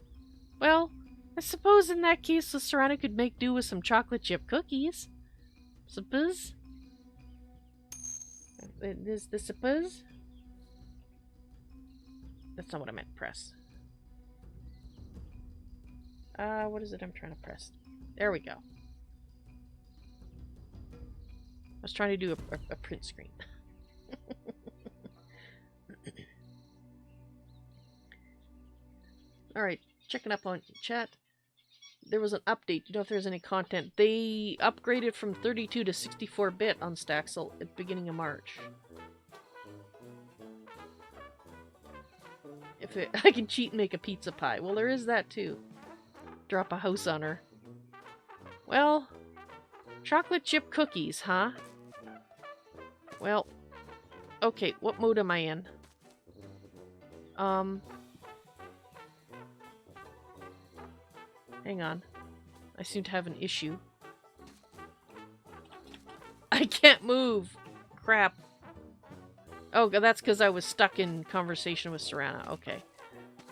Well, I suppose in that case the Sirana could make do with some chocolate chip cookies. Suppose? Is this suppose? That's not what I meant to press. What is it I'm trying to press? There we go. I was trying to do a print screen. Alright, checking up on chat. There was an update. You know if there's any content. They upgraded from 32 to 64-bit on Staxel at the beginning of March. I can cheat and make a pizza pie. Well, there is that too. Drop a house on her. Well, chocolate chip cookies, huh? Well, okay, what mode am I in? Hang on. I seem to have an issue. I can't move! Crap. Oh, that's because I was stuck in conversation with Sirana. Okay.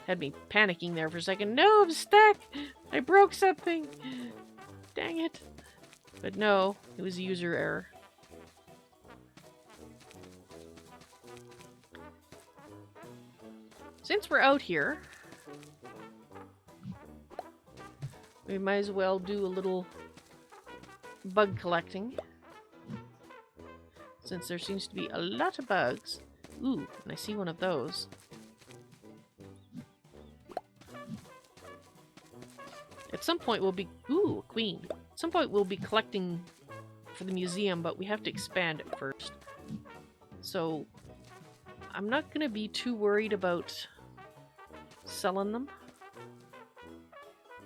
Had me panicking there for a second. No, I'm stuck! I broke something! Dang it. But no, it was a user error. Since we're out here, we might as well do a little bug collecting. Since there seems to be a lot of bugs. Ooh, and I see one of those. At some point we'll be... Ooh, a queen. At some point we'll be collecting for the museum, but we have to expand it first. So, I'm not going to be too worried about selling them.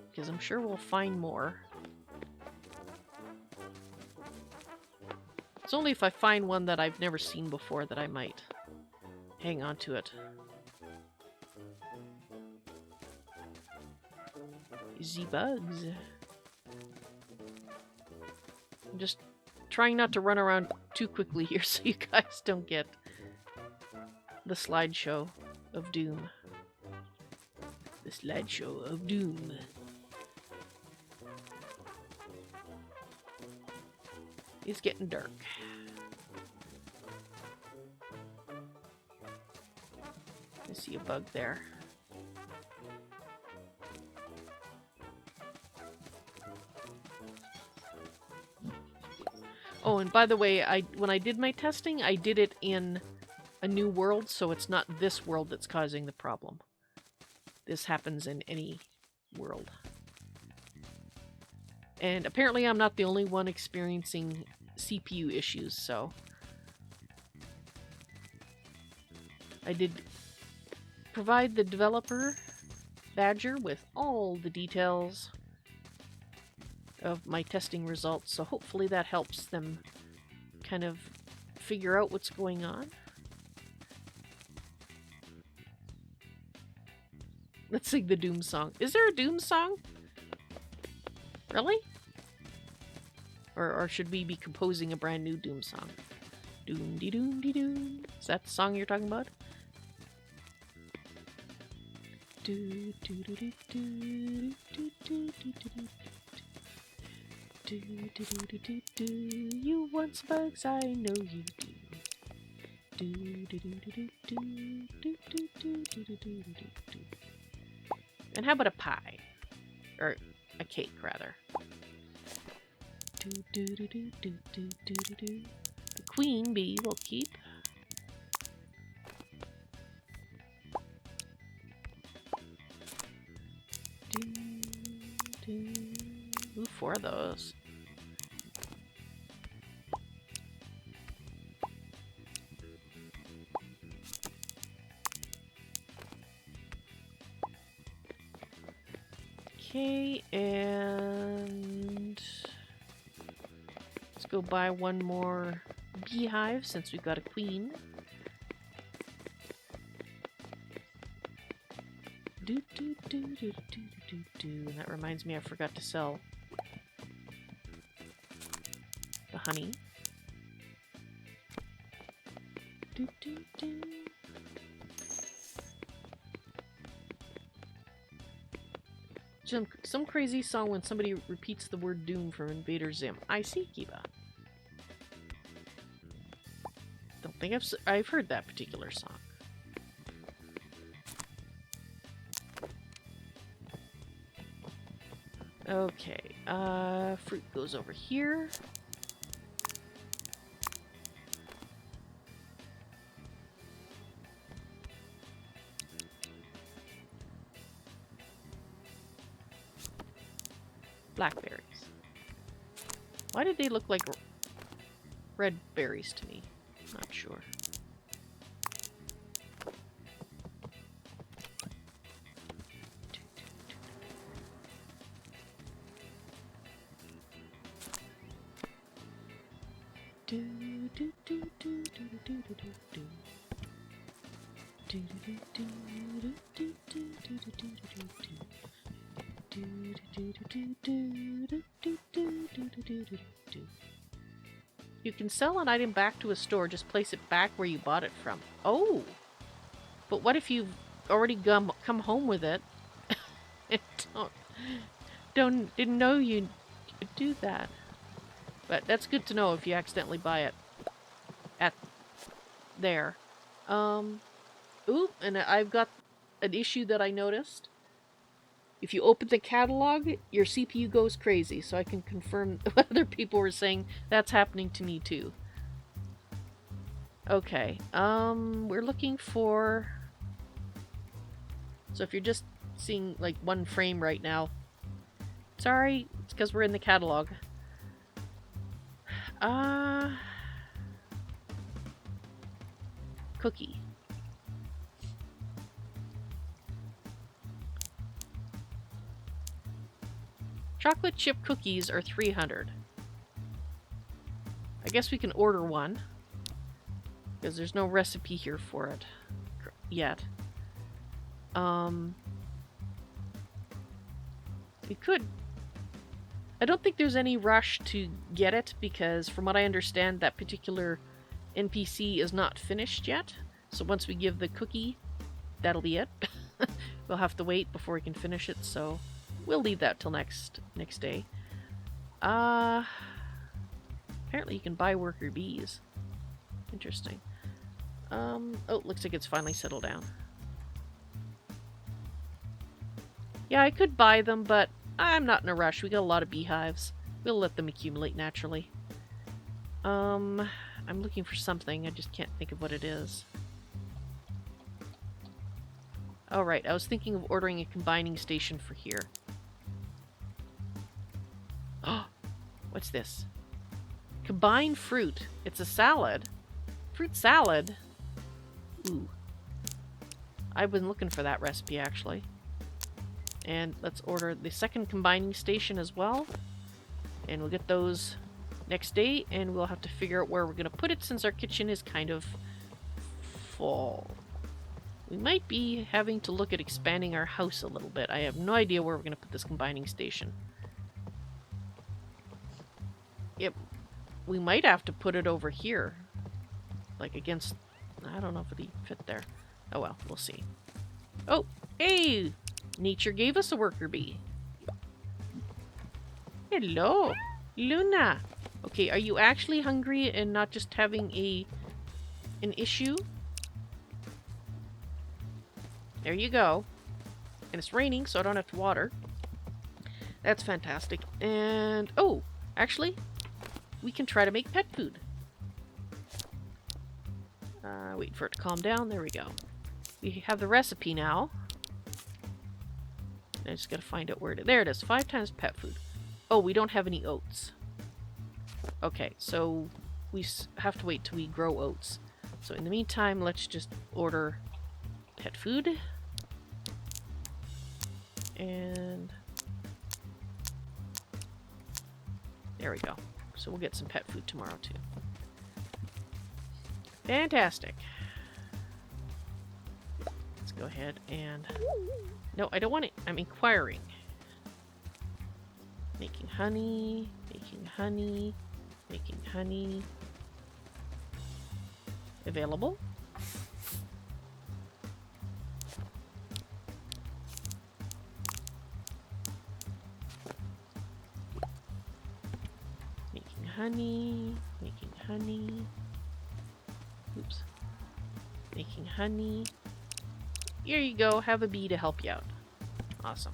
Because I'm sure we'll find more. It's only if I find one that I've never seen before that I might hang on to it. Z-bugs. I'm just trying not to run around too quickly here so you guys don't get the slideshow of doom. The slideshow of doom. It's getting dark. I see a bug there. Oh, and by the way, when I did my testing, I did it in a new world, so it's not this world that's causing the problem. This happens in any world. And apparently I'm not the only one experiencing CPU issues, so I did provide the developer, Badger, with all the details of my testing results, so hopefully that helps them kind of figure out what's going on. Let's sing the Doom song. Is there a Doom song? Really? Or should we be composing a brand new Doom song? Doom de doom de doom. Is that the song you're talking about? Do do do do do do do do do. Do do do do do. You want some bugs? I know you do. Do do do do do do do do do do do do do. And how about a pie? Or a cake, rather. Do do do do do do do do do. The queen bee will keep. Do do. Ooh, 4 of those. Okay, and let's go buy one more beehive since we've got a queen. Do do do do do do do. And that reminds me, I forgot to sell the honey. Do do do. Some crazy song when somebody repeats the word Doom from Invader Zim. I see, Kiba. Don't think I've heard that particular song. Okay, fruit goes over here. Blackberries. Why did they look like red berries to me? Not sure. Do do do do do do do do do. Do do do do do do do do do do. You can sell an item back to a store, just place it back where you bought it from. Oh! But what if you've already come home with it and didn't know you could do that. But that's good to know if you accidentally buy it at there. Ooh, and I've got an issue that I noticed. If you open the catalog, your CPU goes crazy, so I can confirm what other people were saying. That's happening to me too. Okay, we're looking for... So if you're just seeing like one frame right now, sorry, it's because we're in the catalog. Cookie. Chocolate chip cookies are 300. I guess we can order one, because there's no recipe here for it yet. We could. I don't think there's any rush to get it, because from what I understand, that particular NPC is not finished yet. So once we give the cookie, that'll be it. We'll have to wait before we can finish it, so we'll leave that till next day. Apparently you can buy worker bees. Interesting. Oh, looks like it's finally settled down. Yeah, I could buy them, but I'm not in a rush. We got a lot of beehives. We'll let them accumulate naturally. I'm looking for something. I just can't think of what it is. Oh, right. I was thinking of ordering a combining station for here. Oh, what's this? Combined fruit. It's a salad. Fruit salad? Ooh. I've been looking for that recipe, actually. And let's order the second combining station as well. And we'll get those next day, and we'll have to figure out where we're going to put it since our kitchen is kind of full. We might be having to look at expanding our house a little bit. I have no idea where we're going to put this combining station. Yep. We might have to put it over here. Like against... I don't know if it'll fit there. Oh well, we'll see. Oh, hey! Nature gave us a worker bee. Hello, Luna. Okay, are you actually hungry and not just having an issue? There you go. And it's raining, so I don't have to water. That's fantastic. And, oh, actually, we can try to make pet food. Wait for it to calm down. There we go. We have the recipe now. I just gotta find out where it is. There it is. 5 times pet food. Oh, we don't have any oats. Okay, so we have to wait till we grow oats. So in the meantime, let's just order pet food. And there we go. So we'll get some pet food tomorrow too. Fantastic. Let's go ahead and... No, I don't want it. I'm inquiring. Making honey, making honey, making honey. Available. Making honey, making honey. Oops. Making honey. Here you go. Have a bee to help you out. Awesome.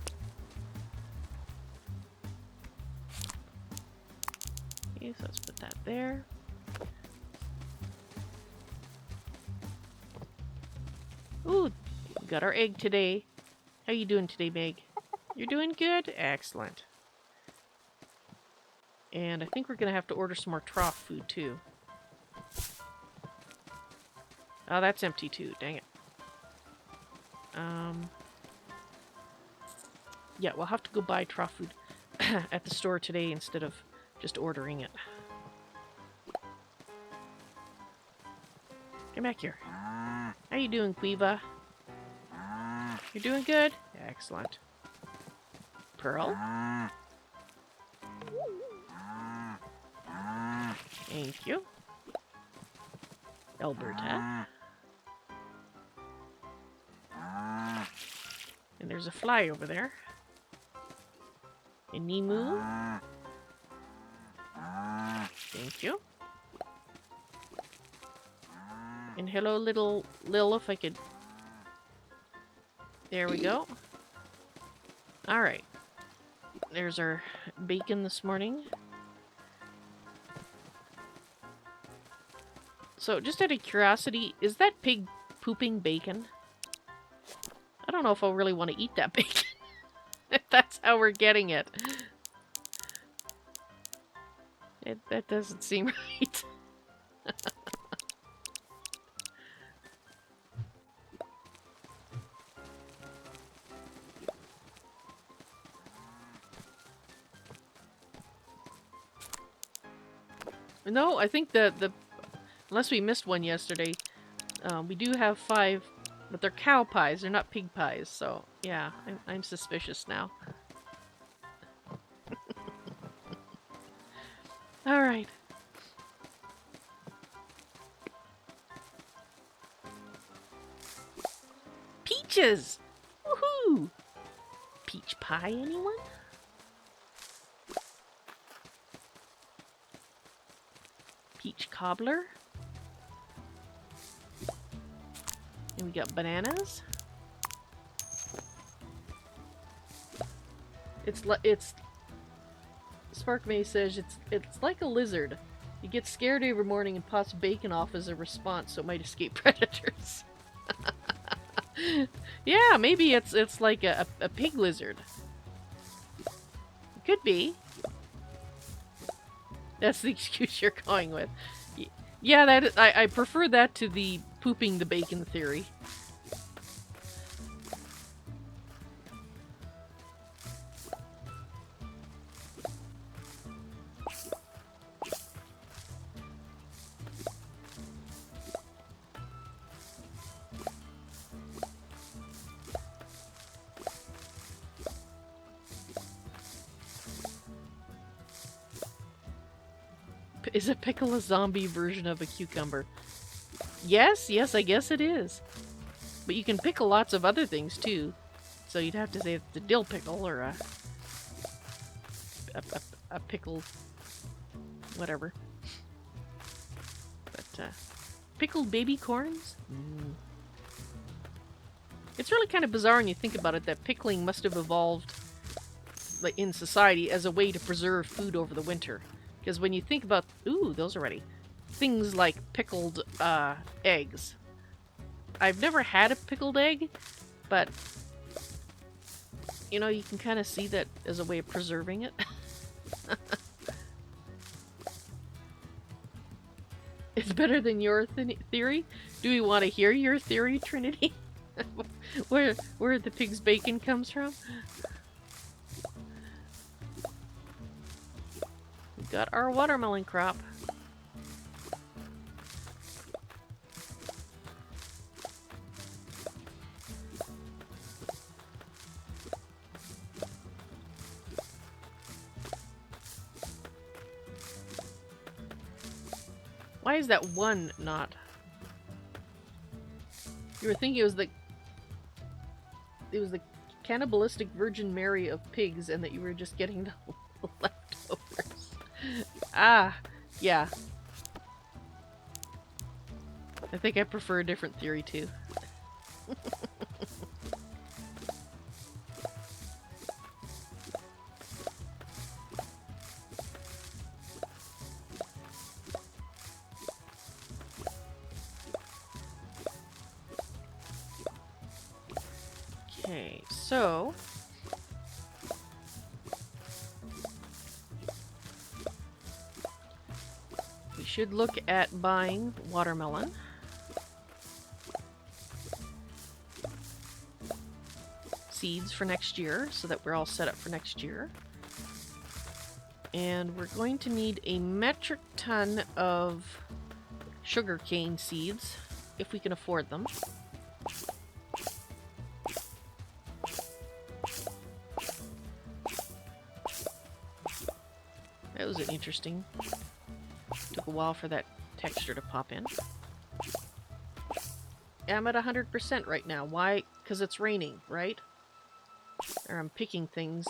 Okay, so let's put that there. Ooh, we got our egg today. How you doing today, Meg? You're doing good? Excellent. And I think we're going to have to order some more trough food, too. Oh, that's empty, too. Dang it. Yeah, we'll have to go buy trough food at the store today instead of just ordering it. Come back here. How you doing, Quiva? You're doing good? Excellent. Pearl? Thank you. Alberta? And there's a fly over there. And Nemu? Thank you. And hello, little Lil, if I could... There we go. Alright. There's our bacon this morning. So, just out of curiosity, is that pig pooping bacon? I don't know if I'll really want to eat that bacon. If that's how we're getting it. That doesn't seem right. No, I think unless we missed one yesterday, we do have 5, but they're cow pies, they're not pig pies, so yeah, I'm suspicious now. Alright. Peaches! Woohoo! Peach pie, anyone? peach cobbler. And we got bananas. It's Spark May says it's like a lizard. It gets scared every morning and pops bacon off as a response so it might escape predators. Yeah, maybe it's like a pig lizard. It could be. That's the excuse you're going with. Yeah, I prefer that to the pooping the bacon theory. Is a pickle a zombie version of a cucumber? Yes, I guess it is. But you can pickle lots of other things too. So you'd have to say it's a dill pickle or a pickled whatever. But pickled baby corns? Mm. It's really kind of bizarre when you think about it that pickling must have evolved like in society as a way to preserve food over the winter. Because when you think about, ooh, those are ready. Things like pickled eggs. I've never had a pickled egg, but you know, you can kind of see that as a way of preserving it. It's better than your theory? Do we want to hear your theory, Trinity? where the pig's bacon comes from? Got our watermelon crop. Why is that one not? You were thinking it was the cannibalistic Virgin Mary of pigs and that you were just getting the leftovers. Ah, yeah. I think I prefer a different theory too. Okay, so we should look at buying watermelon. Seeds for next year so that we're all set up for next year. And we're going to need a metric ton of sugarcane seeds if we can afford them. That was interesting. Took a while for that texture to pop in. I'm at 100% right now. Why? Because it's raining, right? Or I'm picking things.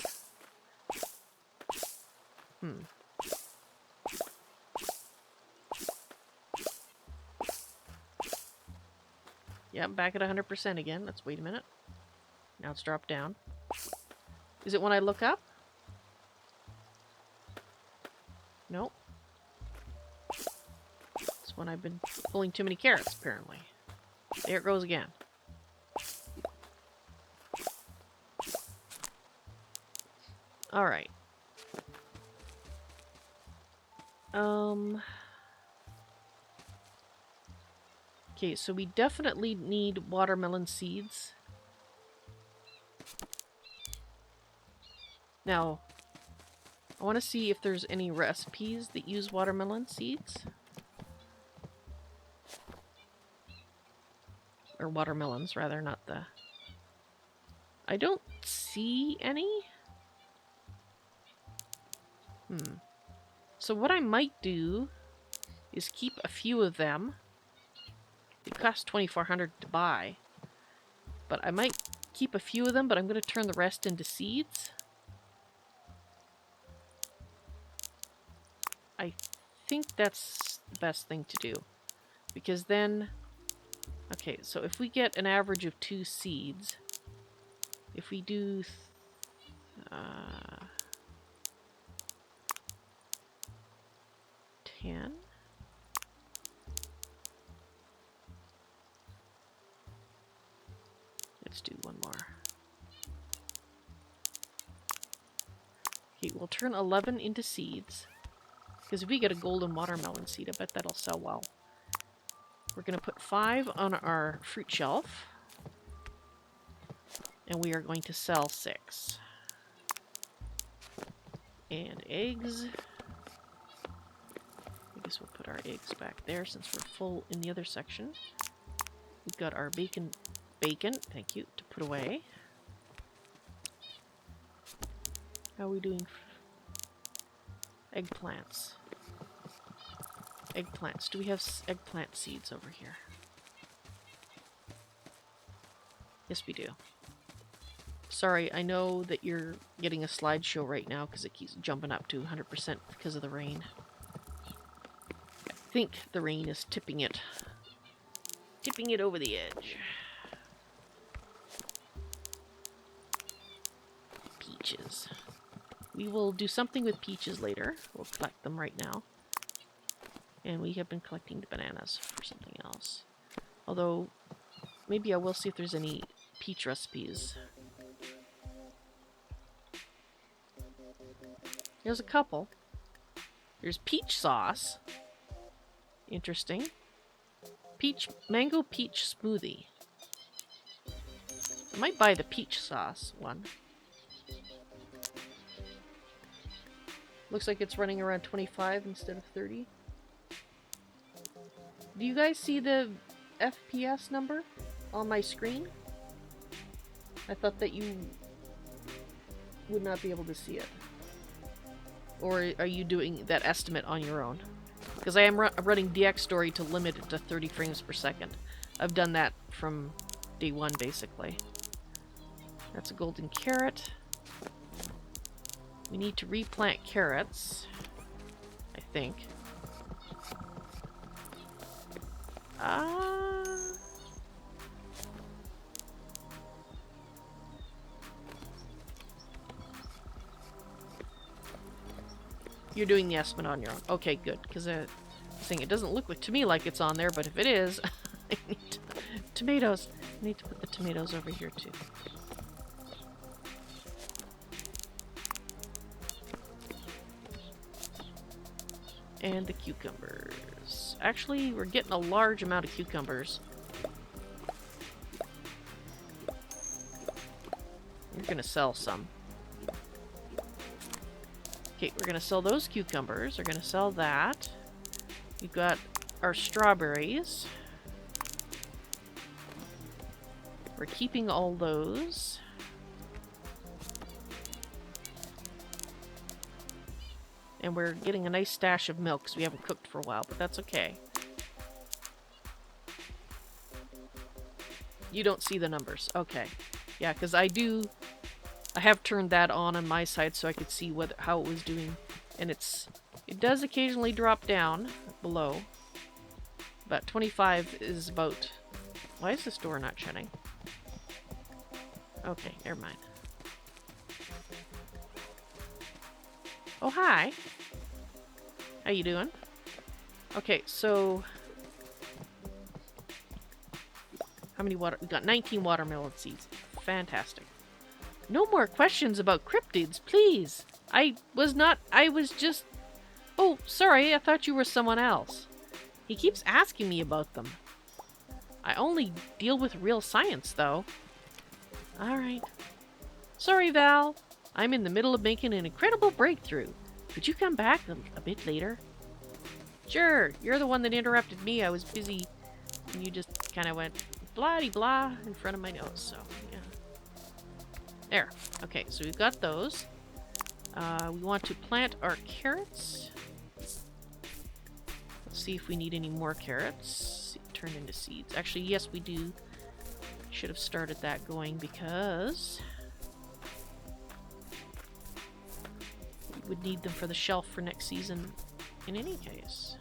Yeah, I'm back at 100% again. Let's wait a minute. Now it's dropped down. Is it when I look up? Nope. It's when I've been pulling too many carrots, apparently. There it goes again. Alright. Okay, so we definitely need watermelon seeds. Now, I want to see if there's any recipes that use watermelon seeds. Or watermelons, rather, not the... I don't see any. So what I might do is keep a few of them. It costs $2,400 to buy. But I might keep a few of them, but I'm going to turn the rest into seeds. I think that's the best thing to do. Because then... Okay, so if we get an average of 2 seeds, if we do 10, let's do one more. Okay, we'll turn 11 into seeds, because if we get a golden watermelon seed, I bet that'll sell well. We're going to put 5 on our fruit shelf, and we are going to sell 6. And eggs. I guess we'll put our eggs back there since we're full in the other section. We've got our bacon, thank you, to put away. How are we doing? Eggplants. Eggplants. Do we have eggplant seeds over here? Yes, we do. Sorry, I know that you're getting a slideshow right now because it keeps jumping up to 100% because of the rain. I think the rain is tipping it over the edge. Peaches. We will do something with peaches later. We'll collect them right now. And we have been collecting the bananas for something else. Although, maybe I will see if there's any peach recipes. There's a couple. There's peach sauce. Interesting. Mango peach smoothie. I might buy the peach sauce one. Looks like it's running around 25 instead of 30. Do you guys see the FPS number on my screen? I thought that you would not be able to see it. Or are you doing that estimate on your own? Because I am running DX Story to limit it to 30 frames per second. I've done that from day one, basically. That's a golden carrot. We need to replant carrots, I think. You're doing the estimate on your own. Okay, good. Because I was saying it doesn't look to me like it's on there, but if it is, I need tomatoes. I need to put the tomatoes over here too. And the cucumbers. Actually, we're getting a large amount of cucumbers. We're gonna sell some. Okay, we're gonna sell those cucumbers. We're gonna sell that. We've got our strawberries. We're keeping all those. And we're getting a nice stash of milk because we haven't cooked for a while, but that's okay. You don't see the numbers. Okay. Yeah, because I have turned that on my side so I could see how it was doing. And it does occasionally drop down below. But 25 is about... Why is this door not shutting? Okay, never mind. Oh, hi. How you doing? Okay, so... How many we got 19 watermelon seeds. Fantastic. No more questions about cryptids, please. I was just... Oh, sorry, I thought you were someone else. He keeps asking me about them. I only deal with real science, though. Alright. Sorry, Val. I'm in the middle of making an incredible breakthrough. Could you come back a bit later? Sure, you're the one that interrupted me. I was busy, and you just kind of went blah-de-blah in front of my nose, so, yeah. There. Okay, so we've got those. We want to plant our carrots. Let's see if we need any more carrots. Turn into seeds. Actually, yes, we do. Should have started that going because... would need them for the shelf for next season in any case.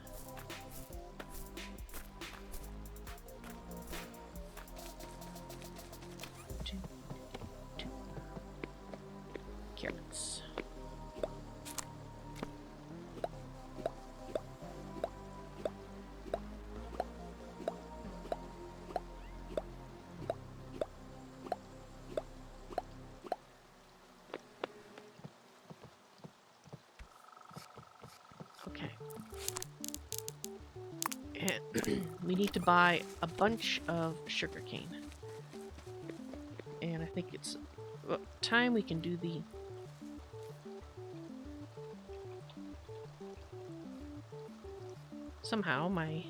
we need to buy a bunch of sugarcane. And I think it's about time we can do the... Somehow my...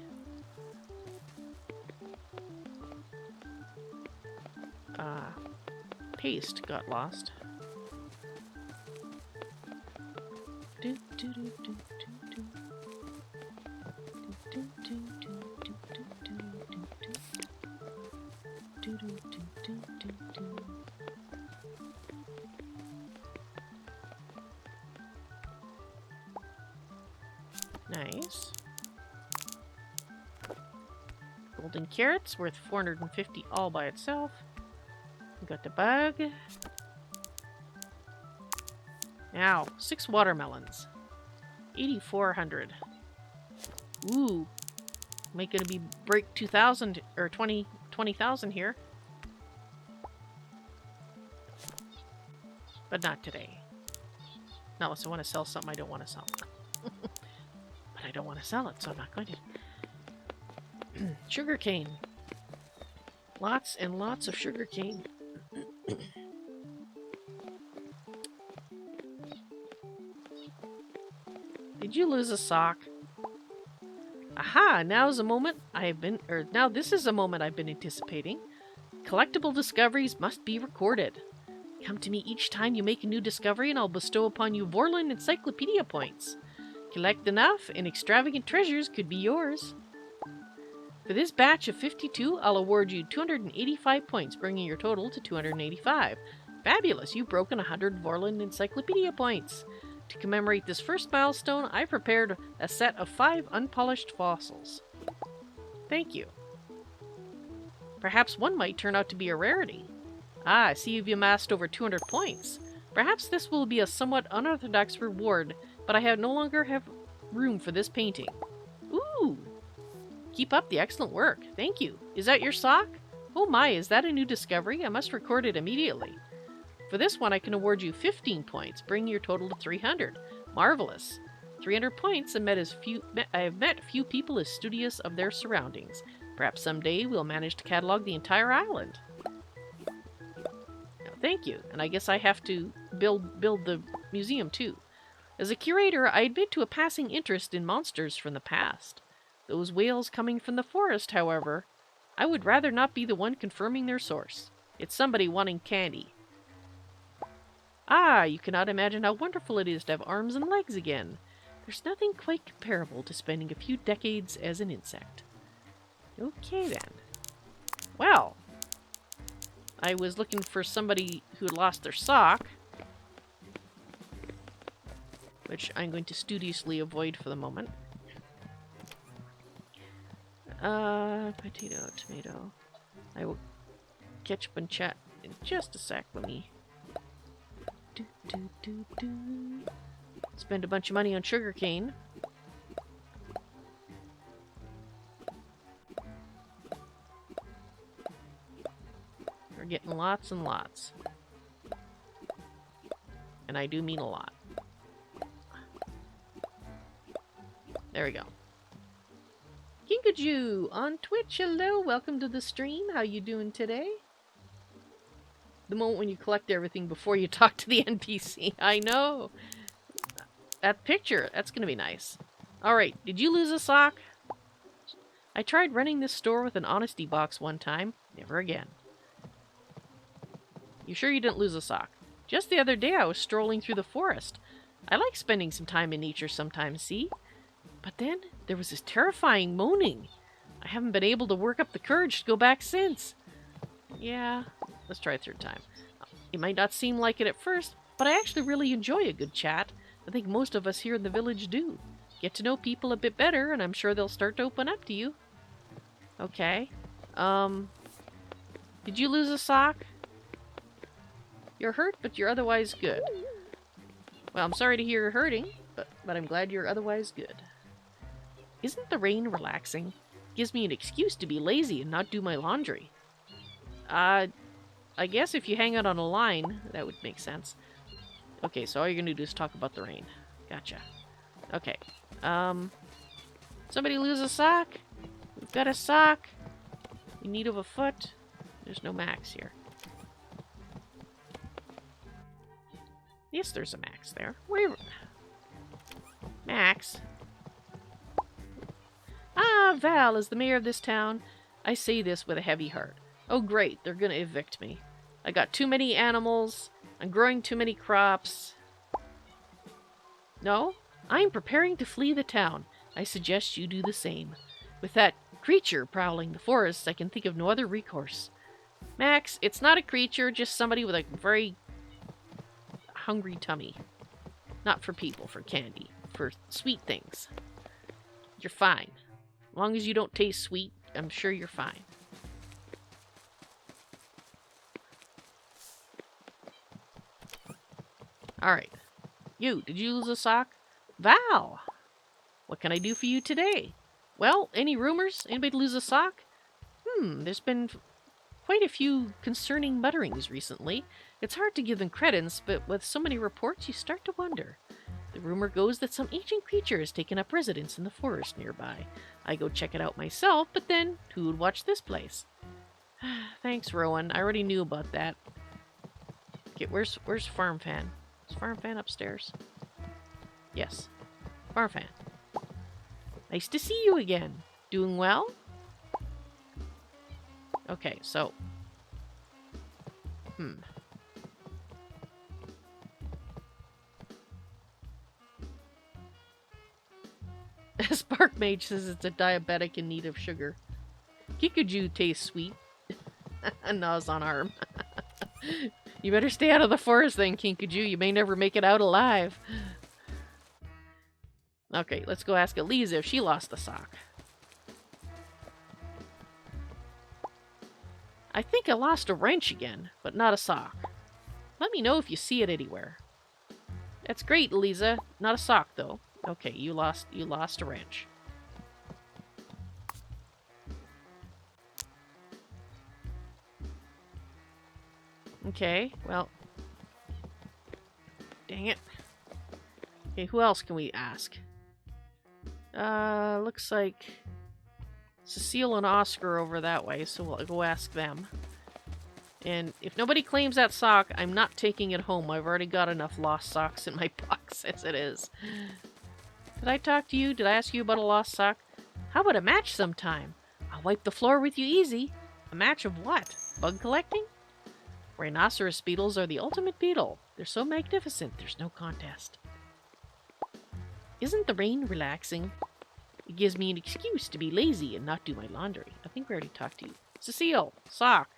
paste got lost. Do, do, do, do, do, do. Do, do, do, do, do, do, do, do. Do, do, do, do, do, do. Nice. Golden carrots worth 450 all by itself. We got the bug. Now, 6 watermelons. 8,400. Ooh. Am I gonna be break 2,000 or 20,000 here? But not today. Not unless I want to sell something I don't want to sell. But I don't want to sell it, so I'm not going to. Sugarcane. Lots and lots of sugarcane. Did you lose a sock? Aha! Now is a moment now this is a moment I've been anticipating. Collectible discoveries must be recorded. Come to me each time you make a new discovery and I'll bestow upon you Vorlon Encyclopedia points. Collect enough and extravagant treasures could be yours. For this batch of 52, I'll award you 285 points, bringing your total to 285. Fabulous! You've broken 100 Vorlon Encyclopedia points. To commemorate this first milestone, I prepared a set of 5 unpolished fossils. Thank you. Perhaps one might turn out to be a rarity. Ah, I see you've amassed over 200 points. Perhaps this will be a somewhat unorthodox reward, but I no longer have room for this painting. Ooh! Keep up the excellent work. Thank you. Is that your sock? Oh my, is that a new discovery? I must record it immediately. For this one, I can award you 15 points, bringing your total to 300. Marvelous. 300 points, I have met few people as studious of their surroundings. Perhaps someday we'll manage to catalog the entire island. Now, thank you, and I guess I have to build the museum too. As a curator, I admit to a passing interest in monsters from the past. Those whales coming from the forest, however, I would rather not be the one confirming their source. It's somebody wanting candy. Ah, you cannot imagine how wonderful it is to have arms and legs again. There's nothing quite comparable to spending a few decades as an insect. Okay then. Well, I was looking for somebody who had lost their sock, which I'm going to studiously avoid for the moment. Potato, tomato. I will catch up and chat in just a sec. Let me spend a bunch of money on sugarcane. We're getting lots and lots. And I do mean a lot. There we go. Kinkajou on Twitch, hello, welcome to the stream. How you doing today? The moment when you collect everything before you talk to the NPC. I know. That picture, that's gonna be nice. Alright, did you lose a sock? I tried running this store with an honesty box one time. Never again. You sure you didn't lose a sock? Just the other day I was strolling through the forest. I like spending some time in nature sometimes, see? But then there was this terrifying moaning. I haven't been able to work up the courage to go back since. Yeah, let's try a third time. It might not seem like it at first, but I actually really enjoy a good chat. I think most of us here in the village do. Get to know people a bit better, and I'm sure they'll start to open up to you. Okay. Did you lose a sock? You're hurt, but you're otherwise good. Well, I'm sorry to hear you're hurting, but I'm glad you're otherwise good. Isn't the rain relaxing? Gives me an excuse to be lazy and not do my laundry. I guess if you hang out on a line, that would make sense. Okay, so all you're gonna do is talk about the rain. Gotcha. Okay. Somebody lose a sock? Got a sock? In need of a foot? There's no Max here. Yes, there's a Max there. Where? Max? Ah, Val is the mayor of this town. I say this with a heavy heart. Oh great, they're gonna evict me. I got too many animals. I'm growing too many crops. No? I'm preparing to flee the town. I suggest you do the same. With that creature prowling the forests, I can think of no other recourse. Max, it's not a creature, just somebody with a very hungry tummy. Not for people, for candy. For sweet things. You're fine. As long as you don't taste sweet, I'm sure you're fine. Alright. You, did you lose a sock? Val! What can I do for you today? Well, any rumors? Anybody lose a sock? There's been quite a few concerning mutterings recently. It's hard to give them credence, but with so many reports, you start to wonder. The rumor goes that some ancient creature has taken up residence in the forest nearby. I go check it out myself, but then, who would watch this place? Thanks, Rowan. I already knew about that. Okay, where's Farm Fan? Is Farm Fan upstairs? Yes. Farm Fan. Nice to see you again. Doing well? Okay, so... Spark Mage says it's a diabetic in need of sugar. Kikuju tastes sweet. Gnaws on arm. You better stay out of the forest then, Kinkaju. You may never make it out alive. Okay, let's go ask Eliza if she lost a sock. I think I lost a wrench again, but not a sock. Let me know if you see it anywhere. That's great, Eliza. Not a sock, though. Okay, you lost a wrench. Okay, well... Dang it. Okay, who else can we ask? Looks like... Cecile and Oscar over that way, so we'll go ask them. And if nobody claims that sock, I'm not taking it home. I've already got enough lost socks in my box as it is. Did I talk to you? Did I ask you about a lost sock? How about a match sometime? I'll wipe the floor with you easy. A match of what? Bug collecting? Rhinoceros beetles are the ultimate beetle. They're so magnificent, there's no contest. Isn't the rain relaxing? It gives me an excuse to be lazy and not do my laundry. I think we already talked to you. Cecile, sock.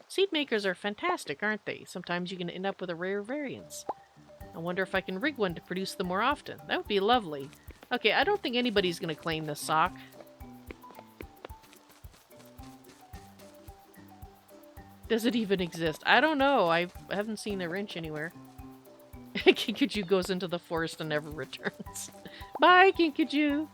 Seed makers are fantastic, aren't they? Sometimes you can end up with a rare variance. I wonder if I can rig one to produce them more often. That would be lovely. Okay, I don't think anybody's going to claim this sock. Does it even exist? I don't know. I haven't seen a wrench anywhere. Kinkaju goes into the forest and never returns. Bye, Kinkaju!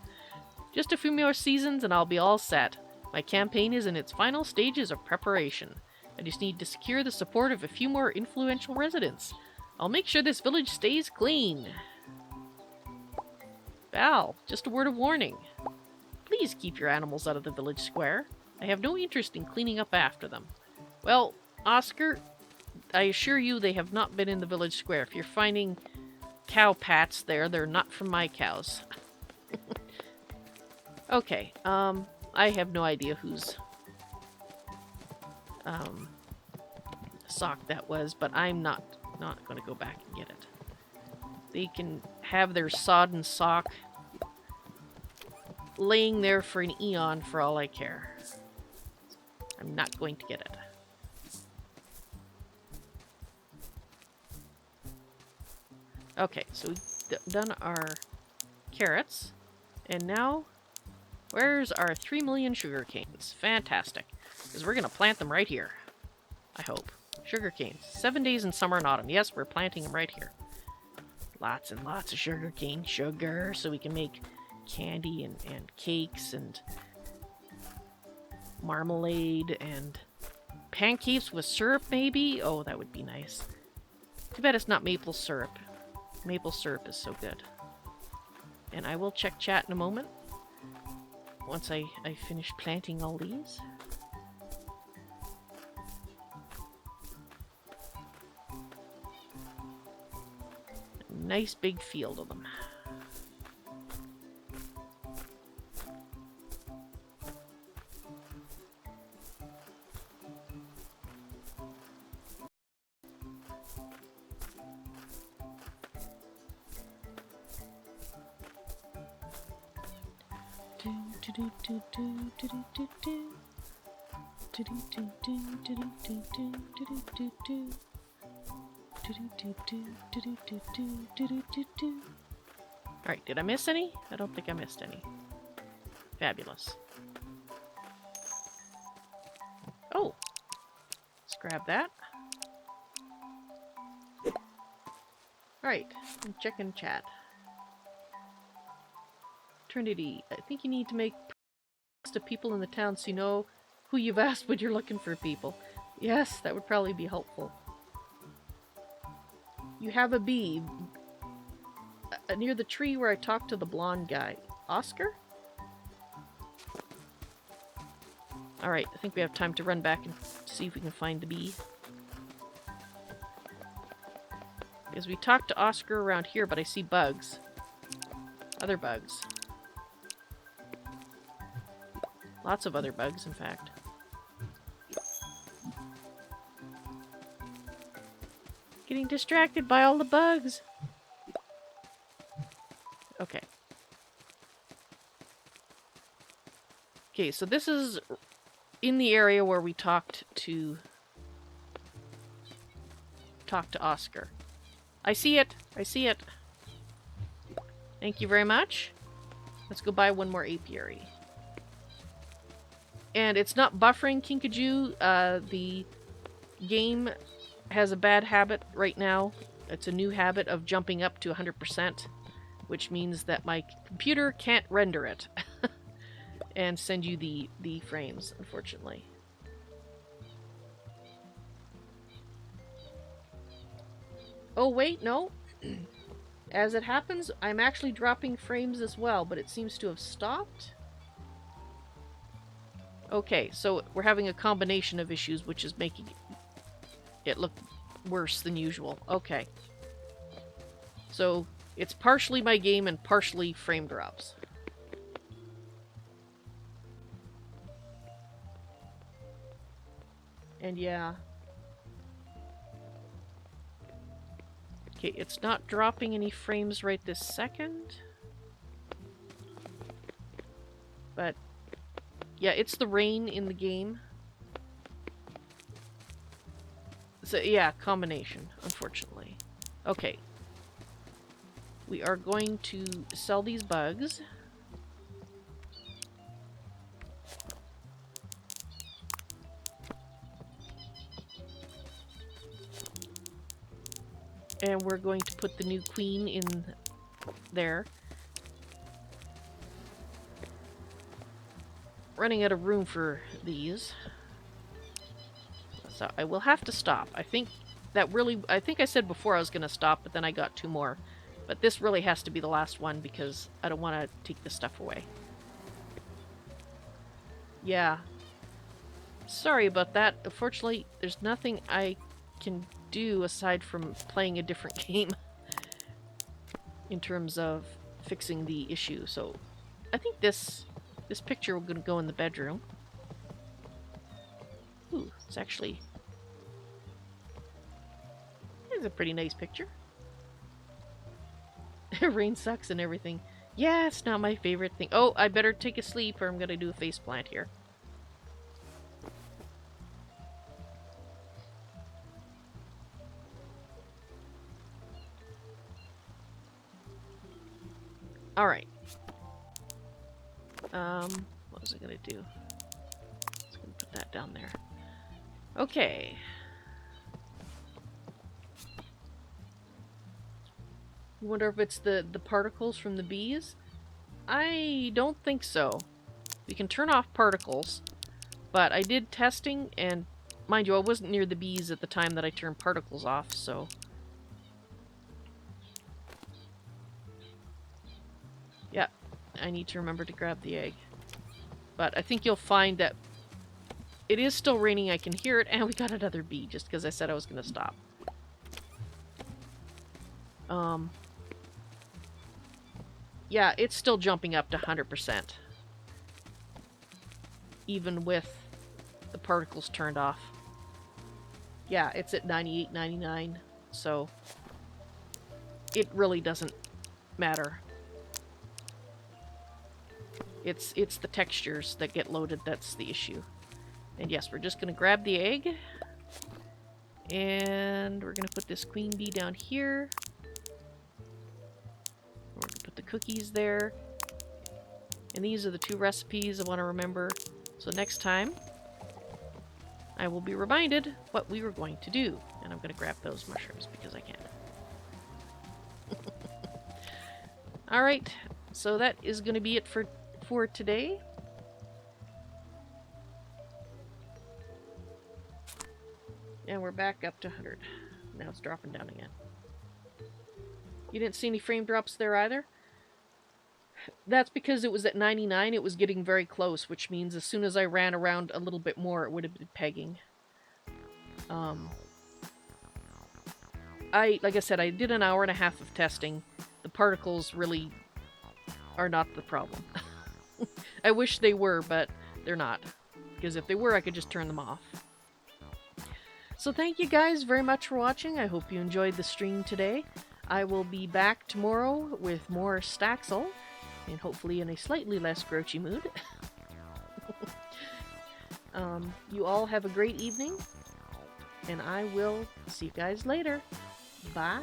Just a few more seasons and I'll be all set. My campaign is in its final stages of preparation. I just need to secure the support of a few more influential residents. I'll make sure this village stays clean. Val, just a word of warning. Please keep your animals out of the village square. I have no interest in cleaning up after them. Well, Oscar, I assure you they have not been in the village square. If you're finding cow pats there, they're not from my cows. Okay, I have no idea whose sock that was, but I'm not going to go back and get it. They can have their sodden sock laying there for an eon for all I care. I'm not going to get it. Okay, so we've done our carrots, and now... Where's our 3 million sugar canes? Fantastic. Because we're going to plant them right here. I hope. Sugar canes. 7 days in summer and autumn. Yes, we're planting them right here. Lots and lots of sugar cane. Sugar. So we can make candy and cakes and marmalade and pancakes with syrup maybe. Oh, that would be nice. Too bad it's not maple syrup. Maple syrup is so good. And I will check chat in a moment. once I finish planting all these. Nice big field of them. Alright, did I miss any? I don't think I missed any. Fabulous. Oh! Let's grab that. Alright, I'm checking chat. Trinity, I think you need to make to people in the town so you know who you've asked when you're looking for people. Yes, that would probably be helpful. You have a bee near the tree where I talked to the blonde guy. Oscar? Alright, I think we have time to run back and see if we can find the bee. Because we talked to Oscar around here, but I see bugs. Other bugs. Lots of other bugs, in fact. Getting distracted by all the bugs. Okay. Okay, so this is in the area where we talked to Oscar. I see it. I see it. Thank you very much. Let's go buy one more apiary. And it's not buffering, Kinkajou. The game has a bad habit right now. It's a new habit of jumping up to 100%, which means that my computer can't render it and send you the frames, unfortunately. Oh, wait, no. As it happens, I'm actually dropping frames as well, but it seems to have stopped. Okay, so we're having a combination of issues, which is making it look worse than usual. Okay. So, it's partially my game and partially frame drops. And yeah. Okay, it's not dropping any frames right this second. But yeah, it's the rain in the game. So yeah, combination, unfortunately. Okay. We are going to sell these bugs. And we're going to put the new queen in there. Running out of room for these. So I will have to stop. I think I said before I was going to stop, but then I got two more. But this really has to be the last one because I don't want to take this stuff away. Yeah. Sorry about that. Unfortunately, there's nothing I can do aside from playing a different game in terms of fixing the issue. So I think this picture we're going to go in the bedroom. Ooh, it's actually... It's a pretty nice picture. Rain sucks and everything. Yeah, it's not my favorite thing. Oh, I better take a sleep or I'm going to do a faceplant here. Alright. What was I going to do? I was going to put that down there. Okay. You wonder if it's the particles from the bees? I don't think so. We can turn off particles, but I did testing, and mind you, I wasn't near the bees at the time that I turned particles off, so... Yeah, I need to remember to grab the egg. But I think you'll find that it is still raining. I can hear it, and we got another bee just because I said I was going to stop. Yeah, it's still jumping up to 100%. Even with the particles turned off. Yeah, it's at 98, 99, so it really doesn't matter. It's the textures that get loaded that's the issue. And yes, we're just going to grab the egg. And we're going to put this queen bee down here. We're going to put the cookies there. And these are the 2 recipes I want to remember. So next time, I will be reminded what we were going to do. And I'm going to grab those mushrooms because I can. Alright, so that is going to be it for today. And we're back up to 100. Now it's dropping down again. You didn't see any frame drops there either? That's because it was at 99, it was getting very close, which means as soon as I ran around a little bit more, it would have been pegging. Like I said, I did an hour and a half of testing. The particles really are not the problem. I wish they were, but they're not. Because if they were, I could just turn them off. So thank you guys very much for watching. I hope you enjoyed the stream today. I will be back tomorrow with more Staxel, and hopefully in a slightly less grouchy mood. You all have a great evening, and I will see you guys later. Bye.